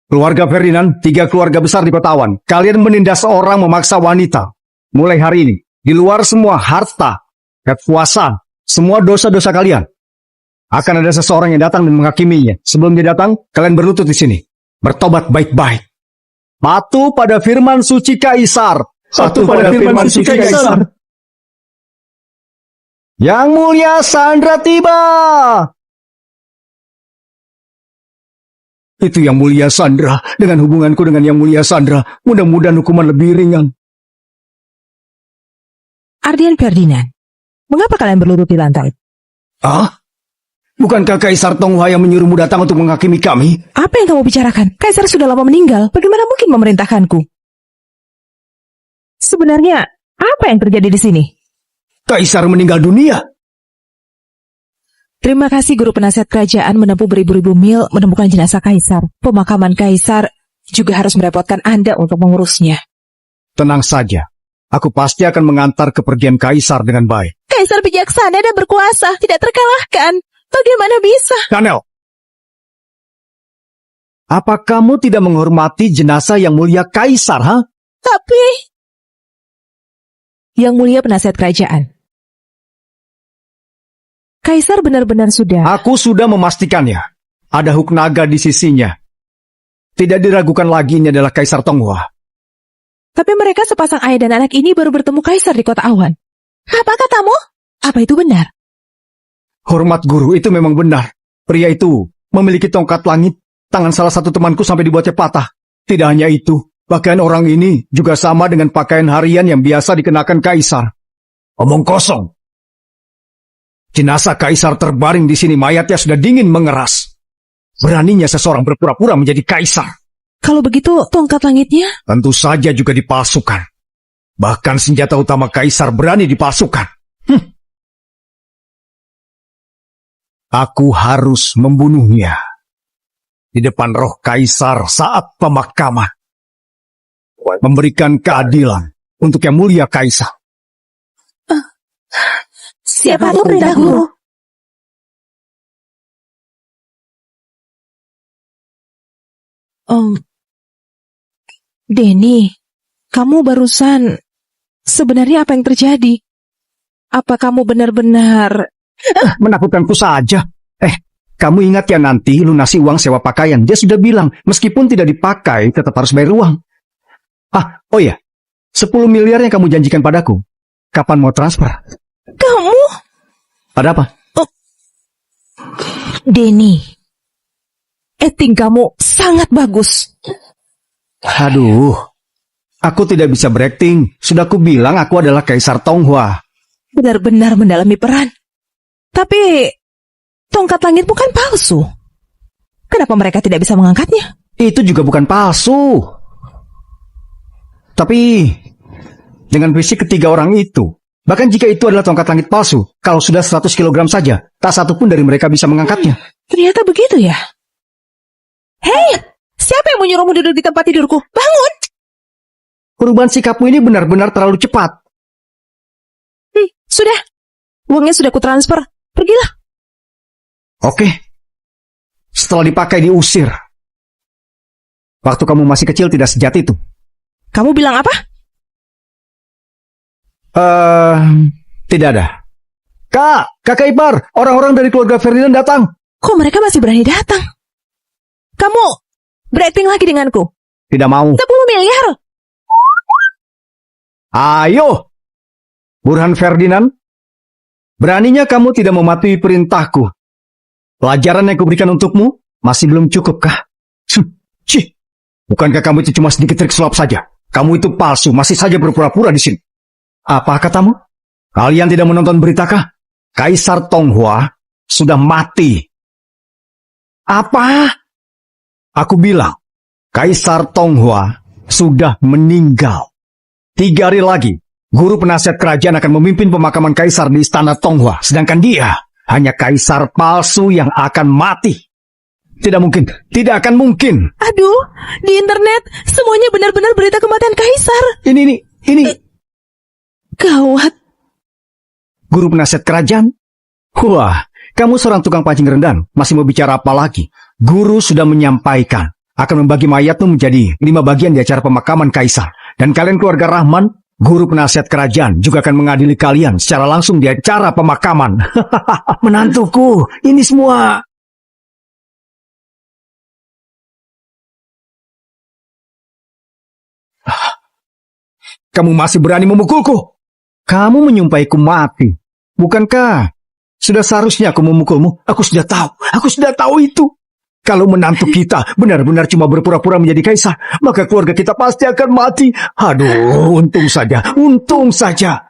[SPEAKER 2] Keluarga Ferdinand, 3 keluarga besar di Kotawan. Kalian menindas seorang memaksa wanita. Mulai hari ini, di luar semua harta, kekuasaan, semua dosa-dosa kalian, akan ada seseorang yang datang dan menghakiminya. Sebelum dia datang, kalian berlutut di sini. Bertobat baik-baik. Patuh pada firman suci Kaisar. Patuh pada firman suci Kaisar. Yang mulia Sandra tiba. Itu Yang Mulia Sandra. Dengan hubunganku dengan Yang Mulia Sandra, mudah-mudahan hukuman lebih ringan.
[SPEAKER 3] Ardian Ferdinand, mengapa kalian berlutut di lantai?
[SPEAKER 2] Ah? Bukankah Kaisar Tonghua yang menyuruhmu datang untuk menghakimi kami?
[SPEAKER 3] Apa yang kamu bicarakan? Kaisar sudah lama meninggal. Bagaimana mungkin memerintahkanku? Sebenarnya, apa yang terjadi di sini?
[SPEAKER 2] Kaisar meninggal dunia.
[SPEAKER 3] Terima kasih guru penasihat kerajaan menempuh beribu-ribu mil menemukan jenazah Kaisar. Pemakaman Kaisar juga harus merepotkan Anda untuk mengurusnya.
[SPEAKER 2] Tenang saja. Aku pasti akan mengantar kepergian Kaisar dengan baik.
[SPEAKER 3] Kaisar bijaksana dan berkuasa, tidak terkalahkan. Bagaimana bisa?
[SPEAKER 2] Daniel, apa kamu tidak menghormati jenazah Yang Mulia Kaisar, ha?
[SPEAKER 3] Tapi... Yang Mulia penasihat kerajaan, Kaisar benar-benar sudah...
[SPEAKER 2] Aku sudah memastikannya. Ada Hook Naga di sisinya. Tidak diragukan lagi ini adalah Kaisar Tonghua.
[SPEAKER 3] Tapi mereka sepasang ayah dan anak ini baru bertemu Kaisar di kota awan. Apa katamu? Apa itu benar?
[SPEAKER 2] Hormat guru, itu memang benar. Pria itu memiliki tongkat langit. Tangan salah satu temanku sampai dibuatnya patah. Tidak hanya itu, pakaian orang ini juga sama dengan pakaian harian yang biasa dikenakan Kaisar. Omong kosong. Jenazah Kaisar terbaring di sini, mayatnya sudah dingin mengeras. Beraninya seseorang berpura-pura menjadi Kaisar.
[SPEAKER 3] Kalau begitu, tongkat langitnya?
[SPEAKER 2] Tentu saja juga dipalsukan. Bahkan senjata utama Kaisar berani dipalsukan. Aku harus membunuhnya. Di depan roh Kaisar saat pemakaman. Memberikan keadilan untuk Yang Mulia Kaisar.
[SPEAKER 3] Siapa itu perintah guru? Denny, kamu barusan... Sebenarnya apa yang terjadi? Apa kamu benar-benar...
[SPEAKER 2] Menakutkanku saja. Kamu ingat ya nanti lunasi uang sewa pakaian. Dia sudah bilang, meskipun tidak dipakai, tetap harus bayar uang. Oh ya, 10 miliar yang kamu janjikan padaku. Kapan mau transfer?
[SPEAKER 3] Kamu?
[SPEAKER 2] Ada apa?
[SPEAKER 3] Denny, acting kamu sangat bagus.
[SPEAKER 2] Aduh, aku tidak bisa berakting. Sudah aku bilang aku adalah Kaisar Tonghua.
[SPEAKER 3] Benar-benar mendalami peran. Tapi, tongkat langit bukan palsu. Kenapa mereka tidak bisa mengangkatnya?
[SPEAKER 2] Itu juga bukan palsu. Tapi, dengan fisik ketiga orang itu, bahkan jika itu adalah tongkat langit palsu, kalau sudah 100 kg saja, tak satu pun dari mereka bisa mengangkatnya.
[SPEAKER 3] Ternyata begitu ya. Hei, siapa yang menyuruhmu duduk di tempat tidurku? Bangun!
[SPEAKER 2] Perubahan sikapmu ini benar-benar terlalu cepat.
[SPEAKER 3] Sudah. Uangnya sudah kutransfer. Pergilah.
[SPEAKER 2] Oke. Setelah dipakai diusir. Waktu kamu masih kecil tidak sejat itu.
[SPEAKER 3] Kamu bilang apa?
[SPEAKER 2] Tidak ada. Kakak ipar, orang-orang dari keluarga Ferdinand datang.
[SPEAKER 3] Kok mereka masih berani datang? Kamu berakting lagi denganku.
[SPEAKER 2] Tidak mau.
[SPEAKER 3] 10 miliar.
[SPEAKER 2] Ayo, Burhan Ferdinand. Beraninya kamu tidak mematuhi perintahku. Pelajaran yang kuberikan untukmu masih belum cukup kah? Bukankah kamu itu cuma sedikit trik sulap saja? Kamu itu palsu, masih saja berpura-pura di sini. Apa katamu? Kalian tidak menonton berita kah? Kaisar Tonghua sudah mati. Apa? Aku bilang, Kaisar Tonghua sudah meninggal. 3 hari lagi, guru penasihat kerajaan akan memimpin pemakaman kaisar di istana Tonghua. Sedangkan dia hanya kaisar palsu yang akan mati. Tidak mungkin, tidak akan mungkin.
[SPEAKER 3] Aduh, di internet semuanya benar-benar berita kematian kaisar.
[SPEAKER 2] Ini.
[SPEAKER 3] Gawat.
[SPEAKER 2] Guru penasihat kerajaan? Wah, kamu seorang tukang pancing rendang. Masih mau bicara apa lagi? Guru sudah menyampaikan akan membagi mayatmu menjadi 5 bagian di acara pemakaman kaisar. Dan kalian keluarga Rahman, guru penasihat kerajaan juga akan mengadili kalian secara langsung di acara pemakaman. Menantuku, ini semua. Kamu masih berani memukulku? Kamu menyumpahiku mati. Bukankah sudah seharusnya aku memukulmu? Aku sudah tahu itu. Kalau menantu kita benar-benar cuma berpura-pura menjadi kaisar, maka keluarga kita pasti akan mati. Aduh, untung saja.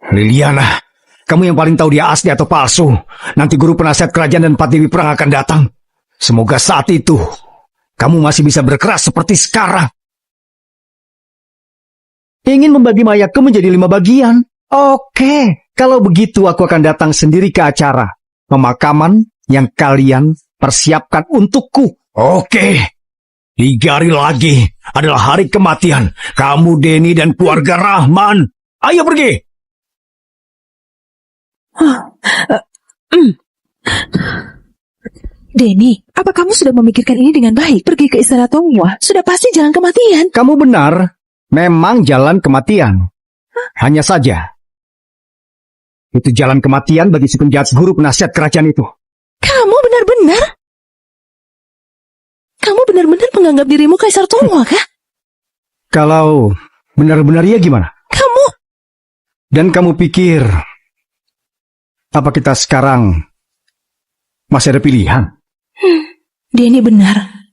[SPEAKER 2] Liliana, kamu yang paling tahu dia asli atau palsu. Nanti guru penasihat kerajaan dan 4 dewi perang akan datang. Semoga saat itu kamu masih bisa berkeras seperti sekarang. Ingin membagi mayatku menjadi 5 bagian? Oke, kalau begitu aku akan datang sendiri ke acara pemakaman yang kalian persiapkan untukku. Oke, 3 hari lagi adalah hari kematian kamu, Denny, dan keluarga Rahman. Ayo pergi.
[SPEAKER 3] Denny, apa kamu sudah memikirkan ini dengan baik? Pergi ke istana Tonghua sudah pasti jalan kematian.
[SPEAKER 2] Kamu benar, memang jalan kematian. Hanya saja, itu jalan kematian bagi si penjahat guru penasihat kerajaan itu.
[SPEAKER 3] Kamu benar-benar menganggap dirimu Kaisar Tonghua, kah?
[SPEAKER 2] Kalau benar-benar iya gimana? Dan kamu pikir, apa kita sekarang masih ada pilihan?
[SPEAKER 3] Denny benar.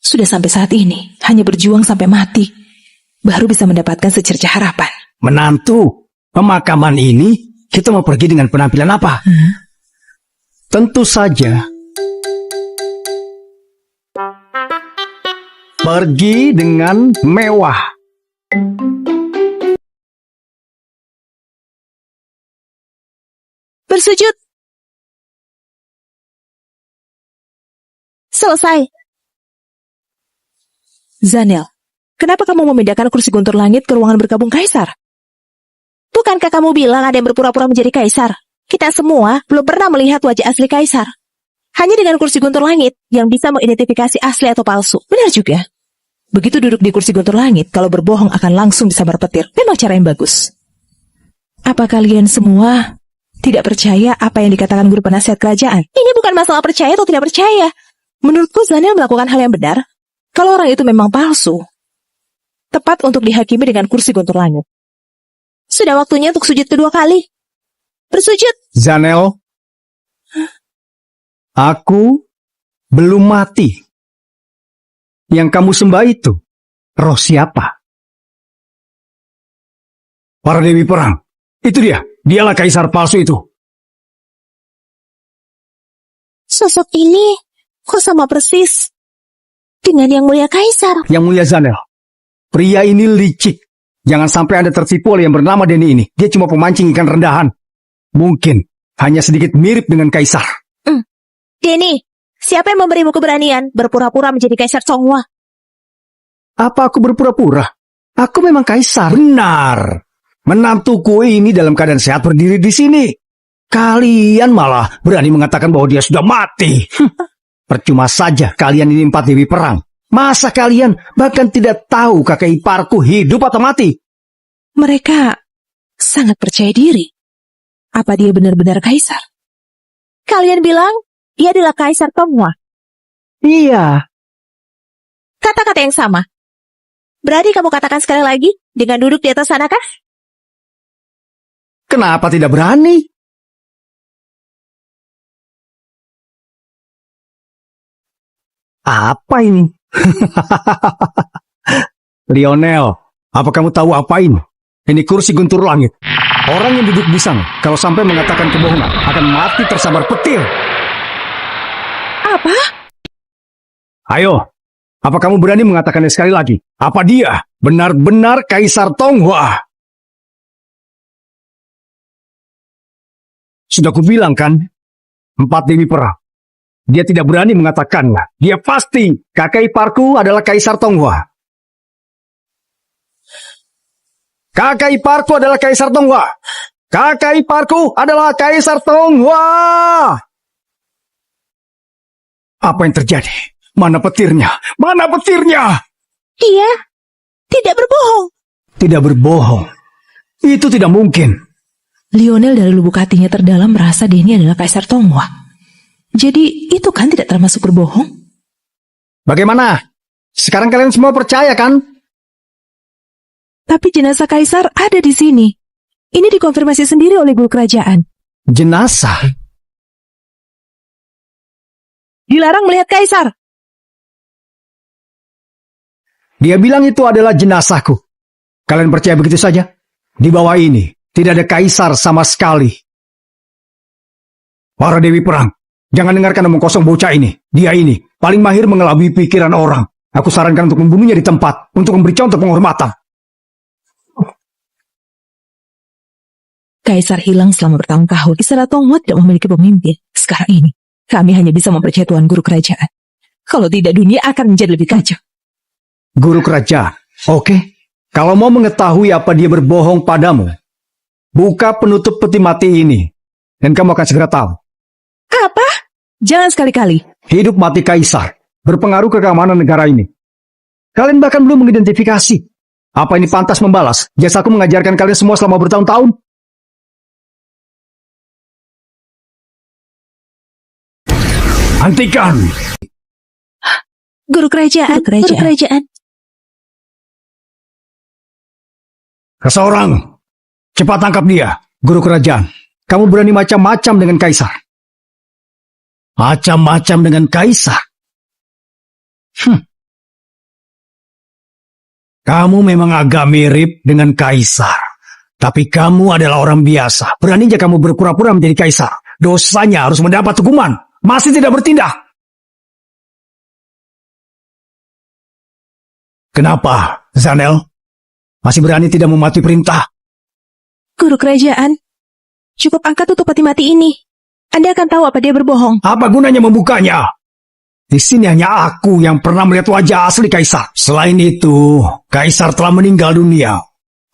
[SPEAKER 3] Sudah sampai saat ini, hanya berjuang sampai mati, baru bisa mendapatkan secercah harapan.
[SPEAKER 2] Menantu, pemakaman ini kita mau pergi dengan penampilan apa? Tentu saja pergi dengan mewah.
[SPEAKER 3] Bersujud. Selesai. Zanel, kenapa kamu memindahkan kursi guntur langit ke ruangan berkabung kaisar? Bukankah kamu bilang ada yang berpura-pura menjadi kaisar? Kita semua belum pernah melihat wajah asli kaisar. Hanya dengan kursi guntur langit yang bisa mengidentifikasi asli atau palsu. Benar juga. Begitu duduk di kursi guntur langit, kalau berbohong akan langsung disambar petir. Memang cara yang bagus. Apa kalian semua tidak percaya apa yang dikatakan guru penasihat kerajaan? Ini bukan masalah percaya atau tidak percaya. Menurutku Zanel melakukan hal yang benar. Kalau orang itu memang palsu, tepat untuk dihakimi dengan kursi guntur langit. Sudah waktunya untuk sujud kedua kali. Bersujud.
[SPEAKER 2] Zanel, aku belum mati. Yang kamu sembah itu, roh siapa? Para dewi perang. Itu dialah kaisar palsu itu.
[SPEAKER 3] Sosok ini kok sama persis dengan yang mulia kaisar.
[SPEAKER 2] Yang mulia Zanel, pria ini licik. Jangan sampai Anda tertipu oleh yang bernama Denny ini. Dia cuma pemancing ikan rendahan. Mungkin hanya sedikit mirip dengan kaisar.
[SPEAKER 3] Denny, siapa yang memberimu keberanian berpura-pura menjadi kaisar Tonghua?
[SPEAKER 2] Apa aku berpura-pura? Aku memang kaisar. Benar. Menantuku ini dalam keadaan sehat berdiri di sini. Kalian malah berani mengatakan bahwa dia sudah mati. Percuma saja kalian ini 4 dewi perang. Masa kalian bahkan tidak tahu kakak iparku hidup atau mati?
[SPEAKER 3] Mereka sangat percaya diri. Apa dia benar-benar kaisar? Kalian bilang dia adalah kaisar Tonghua.
[SPEAKER 2] Iya.
[SPEAKER 3] Kata-kata yang sama. Berani kamu katakan sekali lagi dengan duduk di atas sana kah?
[SPEAKER 2] Kenapa tidak berani? Apa ini? Lionel, apa kamu tahu apa ini? Ini kursi guntur langit. Orang yang duduk di sana, kalau sampai mengatakan kebohongan, akan mati tersambar petir.
[SPEAKER 3] Apa?
[SPEAKER 2] Ayo, apa kamu berani mengatakannya sekali lagi? Apa dia benar-benar Kaisar Tonghua? Sudah kubilang kan, 4 Dewi Perang. Dia tidak berani mengatakannya. Dia pasti kakek iparku adalah Kaisar Tonghua. Kakek iparku adalah Kaisar Tonghua. Kakek iparku adalah Kaisar Tonghua. Apa yang terjadi? Mana petirnya? Mana petirnya?
[SPEAKER 3] Dia tidak berbohong.
[SPEAKER 2] Tidak berbohong. Itu tidak mungkin.
[SPEAKER 3] Lionel dari lubuk hatinya terdalam merasa dia ini adalah Kaisar Tonghua. Jadi itu kan tidak termasuk berbohong?
[SPEAKER 2] Bagaimana? Sekarang kalian semua percaya kan?
[SPEAKER 3] Tapi jenazah Kaisar ada di sini. Ini dikonfirmasi sendiri oleh guru kerajaan.
[SPEAKER 2] Jenazah?
[SPEAKER 3] Dilarang melihat Kaisar.
[SPEAKER 2] Dia bilang itu adalah jenazahku. Kalian percaya begitu saja? Di bawah ini tidak ada Kaisar sama sekali. Para Dewi Perang, jangan dengarkan omong kosong bocah ini. Dia ini paling mahir mengelabui pikiran orang. Aku sarankan untuk membunuhnya di tempat, untuk memberi contoh penghormatan.
[SPEAKER 3] Kaisar hilang selama bertahun-tahun. Istana Tonghua tidak memiliki pemimpin. Sekarang ini, kami hanya bisa mempercayai Tuan Guru Kerajaan. Kalau tidak, dunia akan menjadi lebih kacau.
[SPEAKER 2] Guru kerajaan, oke. Kalau mau mengetahui apa dia berbohong padamu, buka penutup peti mati ini, dan kamu akan segera tahu.
[SPEAKER 3] Apa? Jangan sekali-kali.
[SPEAKER 2] Hidup mati Kaisar berpengaruh ke keamanan negara ini. Kalian bahkan belum mengidentifikasi. Apa ini pantas membalas jasaku mengajarkan kalian semua selama bertahun-tahun? Hentikan!
[SPEAKER 3] Guru kerajaan. Guru kerajaan.
[SPEAKER 2] Seseorang, cepat tangkap dia. Guru kerajaan, kamu berani macam-macam dengan Kaisar. Macam-macam dengan Kaisar? Kamu memang agak mirip dengan Kaisar. Tapi kamu adalah orang biasa. Beraninya kamu berpura-pura menjadi Kaisar. Dosanya harus mendapat hukuman. Masih tidak bertindak. Kenapa, Zanel? Masih berani tidak mematuhi perintah?
[SPEAKER 3] Guru kerajaan, cukup angkat tutup peti mati ini. Anda akan tahu apa dia berbohong.
[SPEAKER 2] Apa gunanya membukanya? Di sini hanya aku yang pernah melihat wajah asli Kaisar. Selain itu, Kaisar telah meninggal dunia.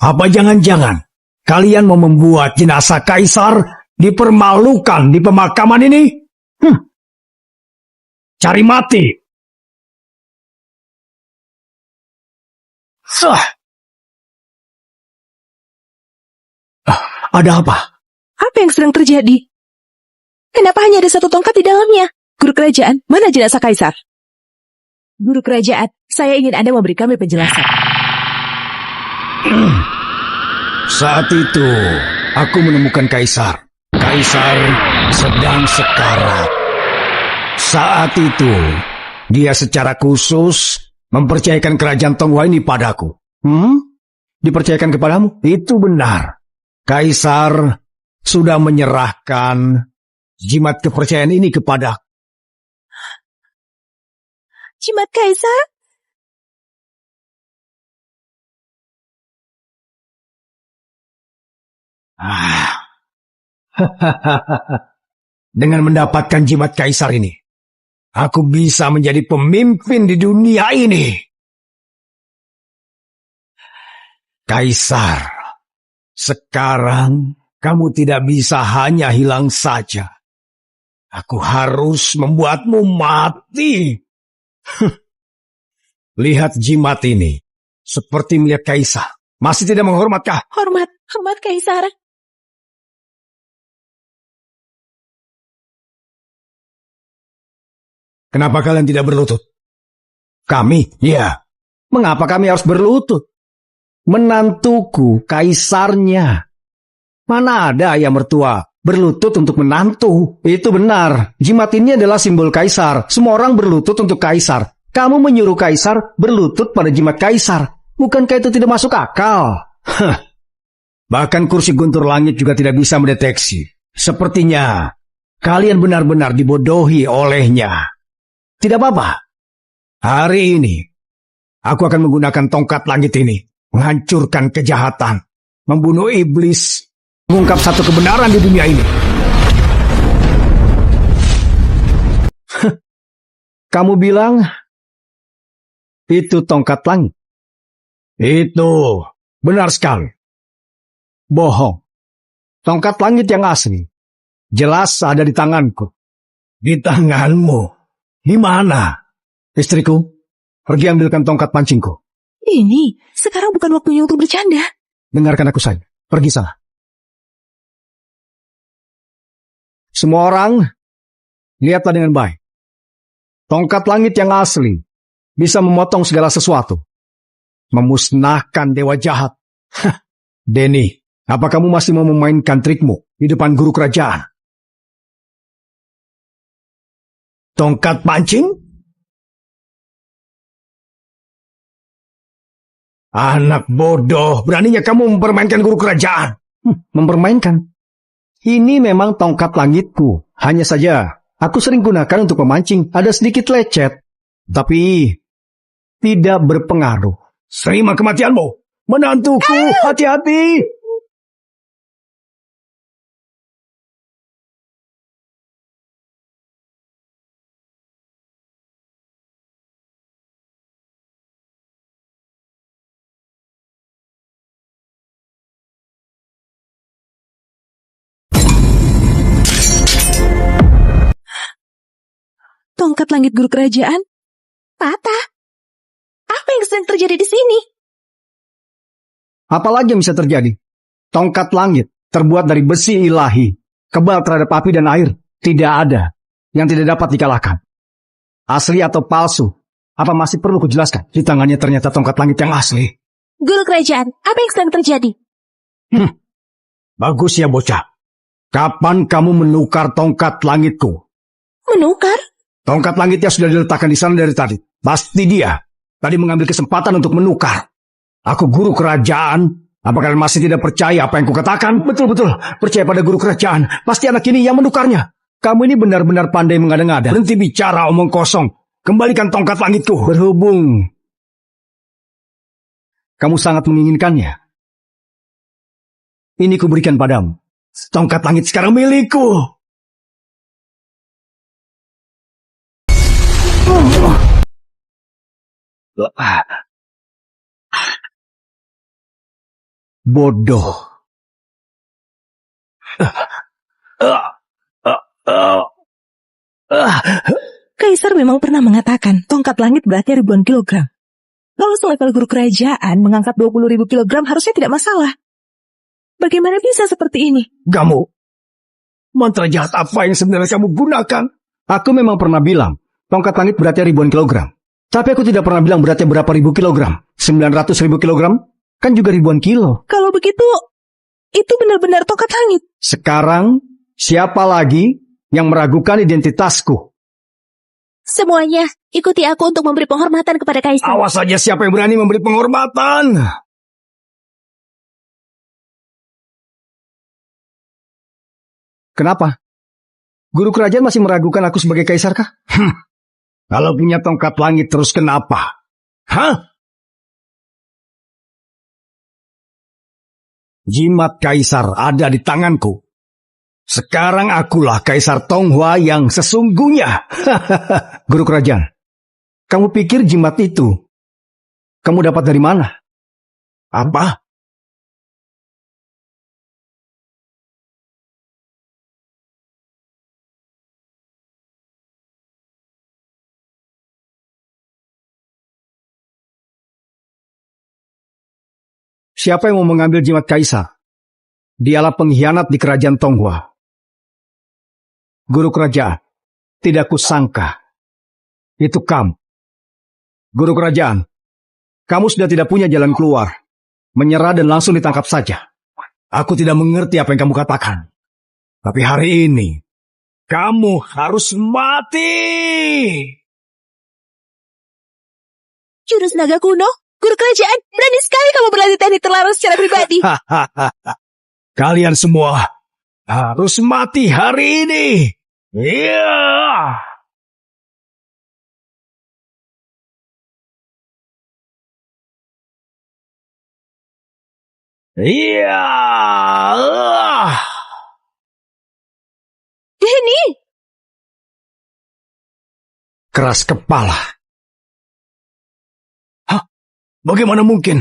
[SPEAKER 2] Apa jangan-jangan kalian mau membuat jenazah Kaisar dipermalukan di pemakaman ini? Cari mati. Ada apa?
[SPEAKER 3] Apa yang sedang terjadi? Kenapa hanya ada satu tongkat di dalamnya? Guru kerajaan, mana jenazah Kaisar? Guru kerajaan, saya ingin Anda memberi kami penjelasan.
[SPEAKER 2] Saat itu, aku menemukan Kaisar. Kaisar sedang sekarat. Saat itu, dia secara khusus mempercayakan kerajaan Tonghua ini padaku. Dipercayakan kepadamu? Itu benar. Kaisar sudah menyerahkan jimat kepercayaan ini kepada.
[SPEAKER 3] Jimat Kaisar?
[SPEAKER 2] Dengan mendapatkan jimat Kaisar ini, aku bisa menjadi pemimpin di dunia ini. Kaisar, sekarang kamu tidak bisa hanya hilang saja. Aku harus membuatmu mati. Lihat jimat ini, seperti melihat Kaisar. Masih tidak menghormatkah?
[SPEAKER 3] Hormat Kaisar.
[SPEAKER 2] Kenapa kalian tidak berlutut? Kami? Ya. Mengapa kami harus berlutut? Menantuku, Kaisarnya. Mana ada ayah mertua berlutut untuk menantu? Itu benar. Jimat ini adalah simbol Kaisar. Semua orang berlutut untuk Kaisar. Kamu menyuruh Kaisar berlutut pada jimat Kaisar. Bukankah itu tidak masuk akal? Bahkan kursi guntur langit juga tidak bisa mendeteksi. Sepertinya kalian benar-benar dibodohi olehnya. Tidak apa-apa. Hari ini, aku akan menggunakan tongkat langit ini. Menghancurkan kejahatan. Membunuh iblis. Mengungkap satu kebenaran di dunia ini. Kamu bilang, itu tongkat langit. Itu, benar sekali. Bohong. Tongkat langit yang asli. Jelas ada di tanganku. Di tanganmu? Di mana? Istriku, pergi ambilkan tongkat pancingku.
[SPEAKER 3] Ini, sekarang bukan waktunya untuk bercanda.
[SPEAKER 2] Dengarkan aku sayang. Pergi sana. Semua orang, lihatlah dengan baik. Tongkat langit yang asli bisa memotong segala sesuatu. Memusnahkan dewa jahat. Denny, apa kamu masih mau memainkan trikmu di depan guru kerajaan? Tongkat pancing? Anak bodoh, beraninya kamu mempermainkan guru kerajaan. Mempermainkan? Ini memang tongkat langitku. Hanya saja, aku sering gunakan untuk memancing. Ada sedikit lecet. Tapi, tidak berpengaruh. Terima kematianmu. Menantuku, hati-hati.
[SPEAKER 3] Tongkat langit guru kerajaan? Patah. Apa yang sedang terjadi di sini?
[SPEAKER 2] Apalagi yang bisa terjadi? Tongkat langit terbuat dari besi ilahi, kebal terhadap api dan air. Tidak ada yang tidak dapat dikalahkan. Asli atau palsu? Apa masih perlu kujelaskan? Di tangannya ternyata tongkat langit yang asli.
[SPEAKER 3] Guru kerajaan, apa yang sedang terjadi?
[SPEAKER 2] Bagus ya bocah. Kapan kamu menukar tongkat langitku?
[SPEAKER 3] Menukar?
[SPEAKER 2] Tongkat langitnya sudah diletakkan di sana dari tadi. Pasti dia tadi mengambil kesempatan untuk menukar. Aku guru kerajaan. Apa kalian masih tidak percaya apa yang kukatakan? Betul-betul percaya pada guru kerajaan. Pasti anak ini yang menukarnya. Kamu ini benar-benar pandai mengada-ngada. Berhenti bicara omong kosong. Kembalikan tongkat langitku. Berhubung kamu sangat menginginkannya, ini kuberikan padamu. Tongkat langit sekarang milikku. Bodoh.
[SPEAKER 3] Kaisar memang pernah mengatakan tongkat langit beratnya ribuan kilogram. Kalau selevel guru kerajaan mengangkat 20.000 kilogram harusnya tidak masalah. Bagaimana bisa seperti ini?
[SPEAKER 2] Kamu, mantra jahat apa yang sebenarnya kamu gunakan? Aku memang pernah bilang, tongkat langit beratnya ribuan kilogram. Tapi aku tidak pernah bilang beratnya berapa ribu kilogram. 900.000 kilogram? Kan juga ribuan kilo.
[SPEAKER 3] Kalau begitu, itu benar-benar tongkat langit.
[SPEAKER 2] Sekarang, siapa lagi yang meragukan identitasku?
[SPEAKER 3] Semuanya, ikuti aku untuk memberi penghormatan kepada Kaisar.
[SPEAKER 2] Awas saja siapa yang berani memberi penghormatan. Kenapa? Guru kerajaan masih meragukan aku sebagai kaisar kah? Kalau punya tongkat langit terus kenapa? Hah? Jimat kaisar ada di tanganku. Sekarang akulah Kaisar Tonghua yang sesungguhnya. Guru kerajaan, kamu pikir jimat itu kamu dapat dari mana? Apa? Siapa yang mau mengambil jimat kaisar? Dialah pengkhianat di kerajaan Tonghua. Guru kerajaan, tidak kusangka. Itu kamu. Guru kerajaan, kamu sudah tidak punya jalan keluar. Menyerah dan langsung ditangkap saja. Aku tidak mengerti apa yang kamu katakan. Tapi hari ini, kamu harus mati.
[SPEAKER 3] Jurus naga kuno? Guru kerajaan, berani sekali kamu berlatih teknik terlarang secara pribadi.
[SPEAKER 2] Kalian semua harus mati hari ini. Iya. Iya.
[SPEAKER 3] Denny!
[SPEAKER 2] Keras kepala. Hah? Bagaimana mungkin?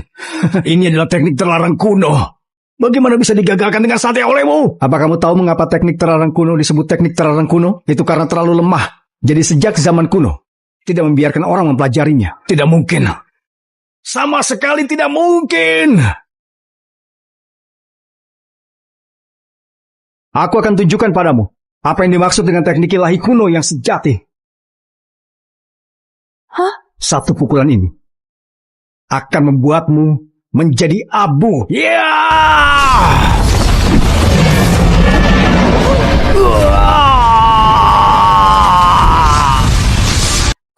[SPEAKER 2] Ini adalah teknik terlarang kuno. Bagaimana bisa digagalkan dengan santai olehmu? Apa kamu tahu mengapa teknik terlarang kuno disebut teknik terlarang kuno? Itu karena terlalu lemah. Jadi sejak zaman kuno, tidak membiarkan orang mempelajarinya. Tidak mungkin. Sama sekali tidak mungkin. Aku akan tunjukkan padamu apa yang dimaksud dengan teknik ilahi kuno yang sejati.
[SPEAKER 3] Hah?
[SPEAKER 2] Satu pukulan ini akan membuatmu menjadi abu. Ya!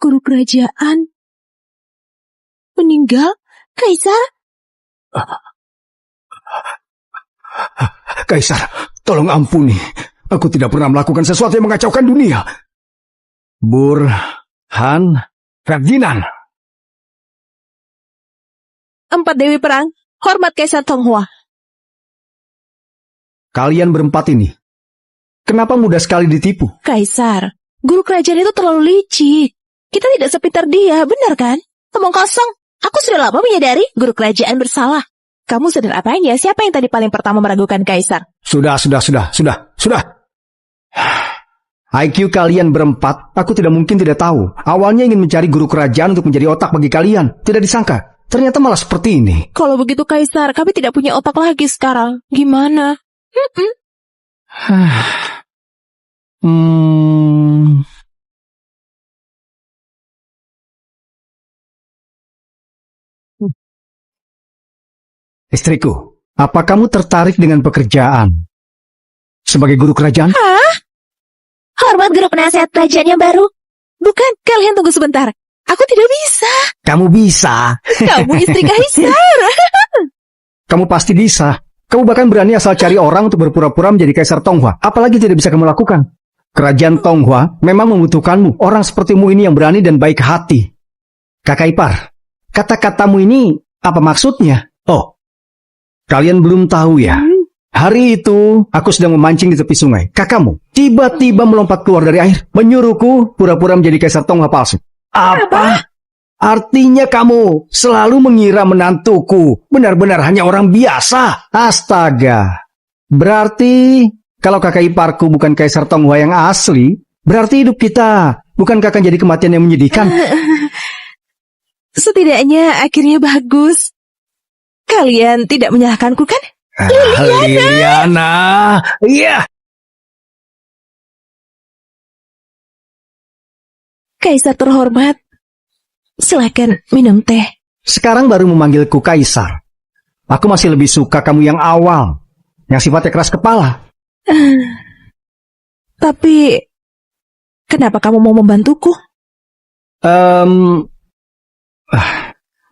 [SPEAKER 3] Guru kerajaan meninggal? Kaisar?
[SPEAKER 2] Kaisar, tolong ampuni. Aku tidak pernah melakukan sesuatu yang mengacaukan dunia. Burhan Ferdinand.
[SPEAKER 3] 4 Dewi Perang, hormat Kaisar Tonghua.
[SPEAKER 2] Kalian berempat ini, kenapa mudah sekali ditipu?
[SPEAKER 3] Kaisar, guru kerajaan itu terlalu licik. Kita tidak sepintar dia, benar kan? Omong kosong. Aku sudah lama menyadari guru kerajaan bersalah. Kamu sadar apanya? Siapa yang tadi paling pertama meragukan Kaisar?
[SPEAKER 2] Sudah. IQ kalian berempat, aku tidak mungkin tidak tahu. Awalnya ingin mencari guru kerajaan untuk menjadi otak bagi kalian. Tidak disangka, ternyata malah seperti ini.
[SPEAKER 3] Kalau begitu Kaisar, kami tidak punya otak lagi sekarang. Gimana?
[SPEAKER 2] Istriku, apa kamu tertarik dengan pekerjaan sebagai guru kerajaan?
[SPEAKER 3] Hah? Hormat guru penasehat kerajaan yang baru. Bukan, kalian tunggu sebentar. Aku tidak bisa.
[SPEAKER 2] Kamu bisa.
[SPEAKER 3] Kamu istri Kaisar.
[SPEAKER 2] Kamu pasti bisa. Kamu bahkan berani asal cari orang untuk berpura-pura menjadi Kaisar Tonghua. Apalagi tidak bisa kamu lakukan. Kerajaan Tonghua memang membutuhkanmu. Orang sepertimu ini yang berani dan baik hati. Kakak ipar, kata-katamu ini apa maksudnya? Oh, kalian belum tahu ya. Hari itu, aku sedang memancing di tepi sungai. Kakakmu tiba-tiba melompat keluar dari air, menyuruhku pura-pura menjadi Kaisar Tonghua palsu. Apa? Artinya kamu selalu mengira menantuku benar-benar hanya orang biasa. Astaga. Berarti, kalau kakak iparku bukan Kaisar Tonghua yang asli, berarti hidup kita bukankah akan jadi kematian yang menyedihkan?
[SPEAKER 3] Setidaknya akhirnya bagus. Kalian tidak menyalahkanku kan?
[SPEAKER 2] Liliana. Iya.
[SPEAKER 3] Kaisar terhormat, silakan minum teh.
[SPEAKER 2] Sekarang baru memanggilku Kaisar. Aku masih lebih suka kamu yang awal, yang sifatnya keras kepala.
[SPEAKER 3] Tapi, kenapa kamu mau membantuku?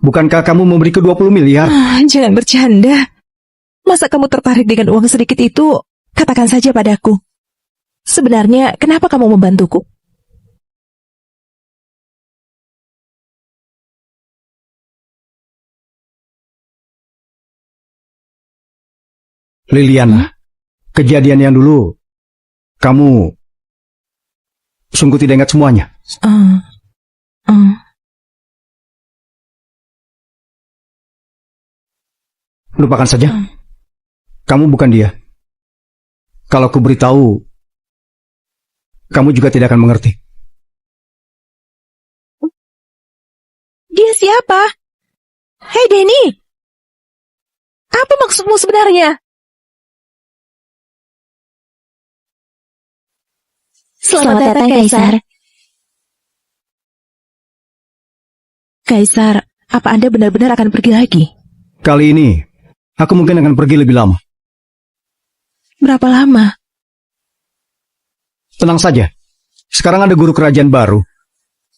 [SPEAKER 2] Bukankah kamu memberiku 20 miliar?
[SPEAKER 3] Jangan bercanda. Masa kamu tertarik dengan uang sedikit itu? Katakan saja padaku. Sebenarnya, kenapa kamu membantuku?
[SPEAKER 2] Liliana, kejadian yang dulu, kamu sungguh tidak ingat semuanya. Lupakan saja. Kamu bukan dia. Kalau aku beritahu, kamu juga tidak akan mengerti.
[SPEAKER 3] Dia siapa? Hei Denny, apa maksudmu sebenarnya? Selamat datang, Kaisar. Kaisar, apa Anda benar-benar akan pergi lagi?
[SPEAKER 2] Kali ini, aku mungkin akan pergi lebih lama.
[SPEAKER 3] Berapa lama?
[SPEAKER 2] Tenang saja. Sekarang ada guru kerajaan baru.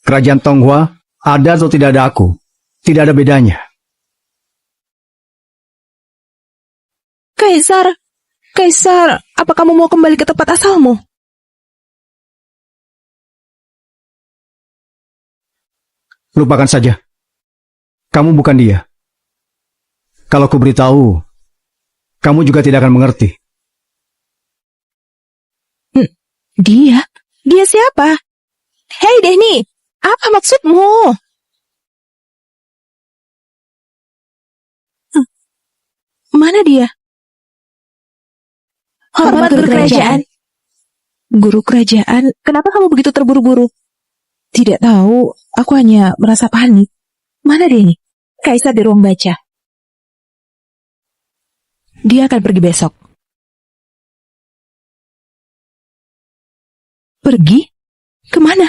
[SPEAKER 2] Kerajaan Tonghua, ada atau tidak ada aku. Tidak ada bedanya.
[SPEAKER 3] Kaisar, apa kamu mau kembali ke tempat asalmu?
[SPEAKER 2] Lupakan saja. Kamu bukan dia. Kalau aku beritahu, Kamu juga tidak akan mengerti.
[SPEAKER 3] Dia? Dia siapa? Hei Denny, apa maksudmu? Mana dia? Hormat guru kerajaan. Guru kerajaan, kenapa kamu begitu terburu-buru? Tidak tahu, aku hanya merasa panik. Mana Denny? Kaisar di ruang baca. Dia akan pergi besok. Pergi? Kemana?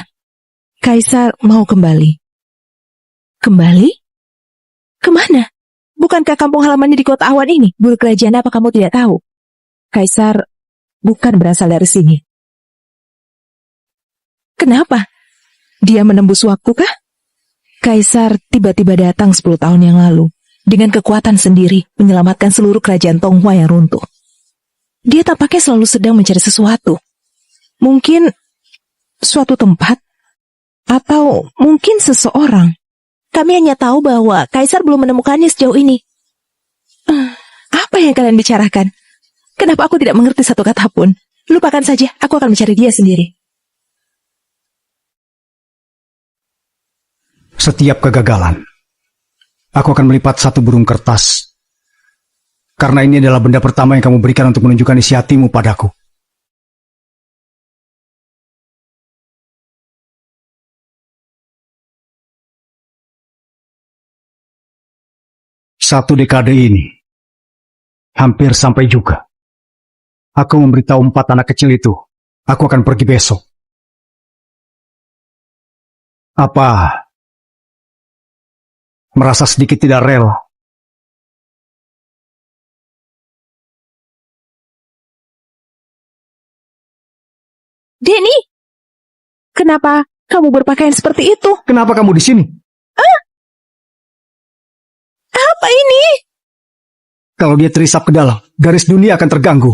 [SPEAKER 3] Kaisar mau kembali. Kembali? Kemana? Bukankah kampung halamannya di kota awan ini? Guru kerajaan, apa kamu tidak tahu? Kaisar bukan berasal dari sini. Kenapa? Dia menembus waktu kah? Kaisar tiba-tiba datang 10 tahun yang lalu. Dengan kekuatan sendiri, menyelamatkan seluruh kerajaan Tonghua yang runtuh. Dia tampaknya selalu sedang mencari sesuatu. Mungkin suatu tempat, atau mungkin seseorang. Kami hanya tahu bahwa Kaisar belum menemukannya sejauh ini. Apa yang kalian bicarakan? Kenapa aku tidak mengerti satu kata pun? Lupakan saja, aku akan mencari dia sendiri.
[SPEAKER 2] Setiap kegagalan, aku akan melipat satu burung kertas. Karena ini adalah benda pertama yang kamu berikan untuk menunjukkan isi hatimu padaku. Satu dekade ini, hampir sampai juga. Aku memberitahu 4 anak kecil itu, aku akan pergi besok. Apa merasa sedikit tidak rela?
[SPEAKER 3] Denny, kenapa kamu berpakaian seperti itu?
[SPEAKER 2] Kenapa kamu di sini?
[SPEAKER 3] Apa ini?
[SPEAKER 2] Kalau dia terisap ke dalam, garis dunia akan terganggu.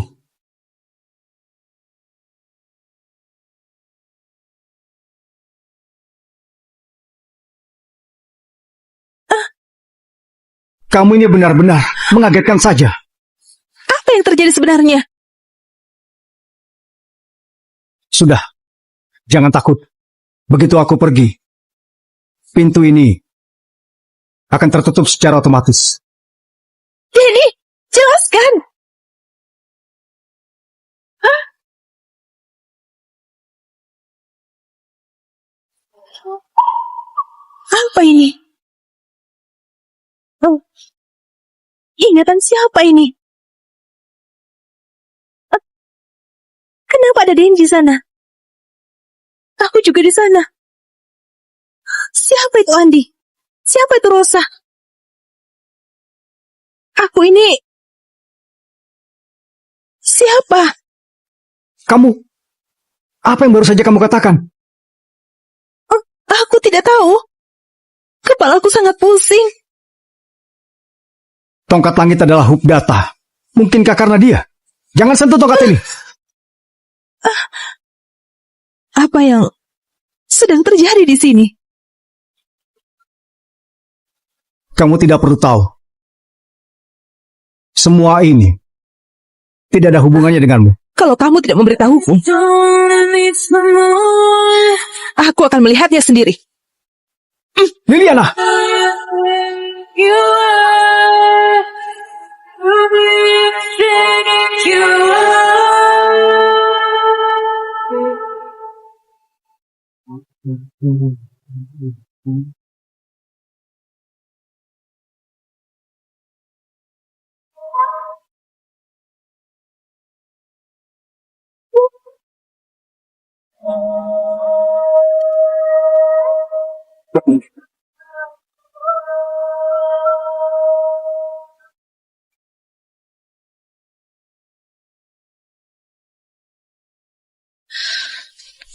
[SPEAKER 2] Kamu ini benar-benar mengagetkan saja.
[SPEAKER 3] Apa yang terjadi sebenarnya?
[SPEAKER 2] Sudah, jangan takut. Begitu aku pergi, pintu ini akan tertutup secara otomatis.
[SPEAKER 3] Denny, jelaskan. Hah? Apa ini? Oh, ingatan siapa ini? Kenapa ada Denny di sana? Aku juga di sana. Siapa itu Andi? Siapa itu Rosa? Aku ini... Siapa?
[SPEAKER 2] Kamu, apa yang baru saja kamu katakan?
[SPEAKER 3] Aku tidak tahu. Kepalaku sangat pusing.
[SPEAKER 2] Tongkat langit adalah hub data. Mungkinkah karena dia? Jangan sentuh tongkat ini.
[SPEAKER 3] Apa yang sedang terjadi di sini?
[SPEAKER 2] Kamu tidak perlu tahu. Semua ini tidak ada hubungannya denganmu.
[SPEAKER 3] Kalau kamu tidak memberitahuku, aku akan melihatnya sendiri.
[SPEAKER 2] Liliana!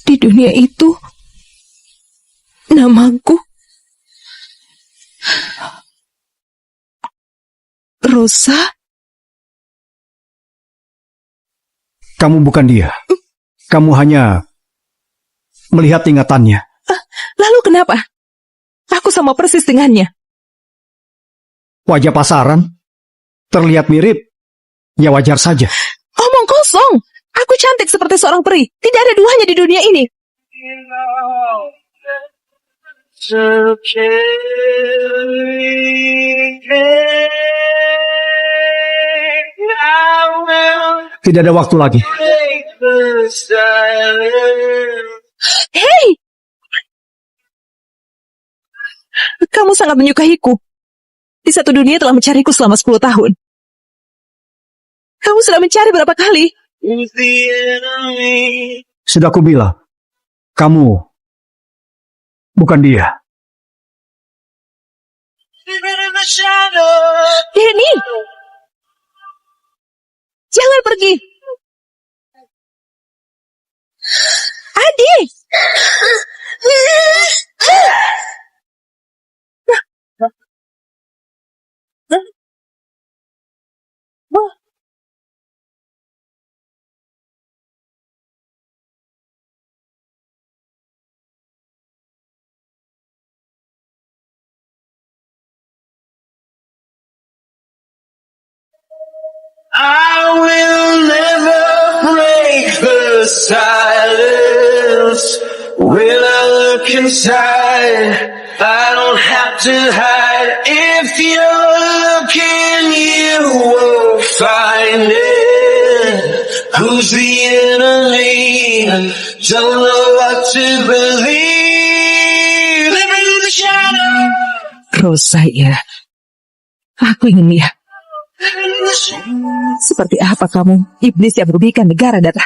[SPEAKER 3] Di dunia itu, namaku Rosa.
[SPEAKER 2] Kamu bukan dia. Kamu hanya melihat ingatannya.
[SPEAKER 3] Lalu kenapa? Aku sama persis dengannya.
[SPEAKER 2] Wajah pasaran terlihat mirip, Ya wajar saja.
[SPEAKER 3] Omong kosong. Aku cantik seperti seorang peri. Tidak ada duanya di dunia ini.
[SPEAKER 2] Tidak ada waktu lagi.
[SPEAKER 3] Hei! Kamu sangat menyukaiku. Di satu dunia telah mencariku selama 10 tahun. Kamu sudah mencari berapa kali?
[SPEAKER 2] Sudah aku bilang, kamu bukan dia.
[SPEAKER 3] Denny! Jangan pergi! Adik!
[SPEAKER 5] I will never break the silence. When I look inside, I don't have to hide. If you're looking, you will find it. Who's the enemy? Don't know what to believe. Living in the shadow.
[SPEAKER 3] Rosa, ya. Aku ingin lihat. Seperti apa kamu, iblis yang merugikan negara darah?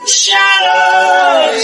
[SPEAKER 5] Shadows.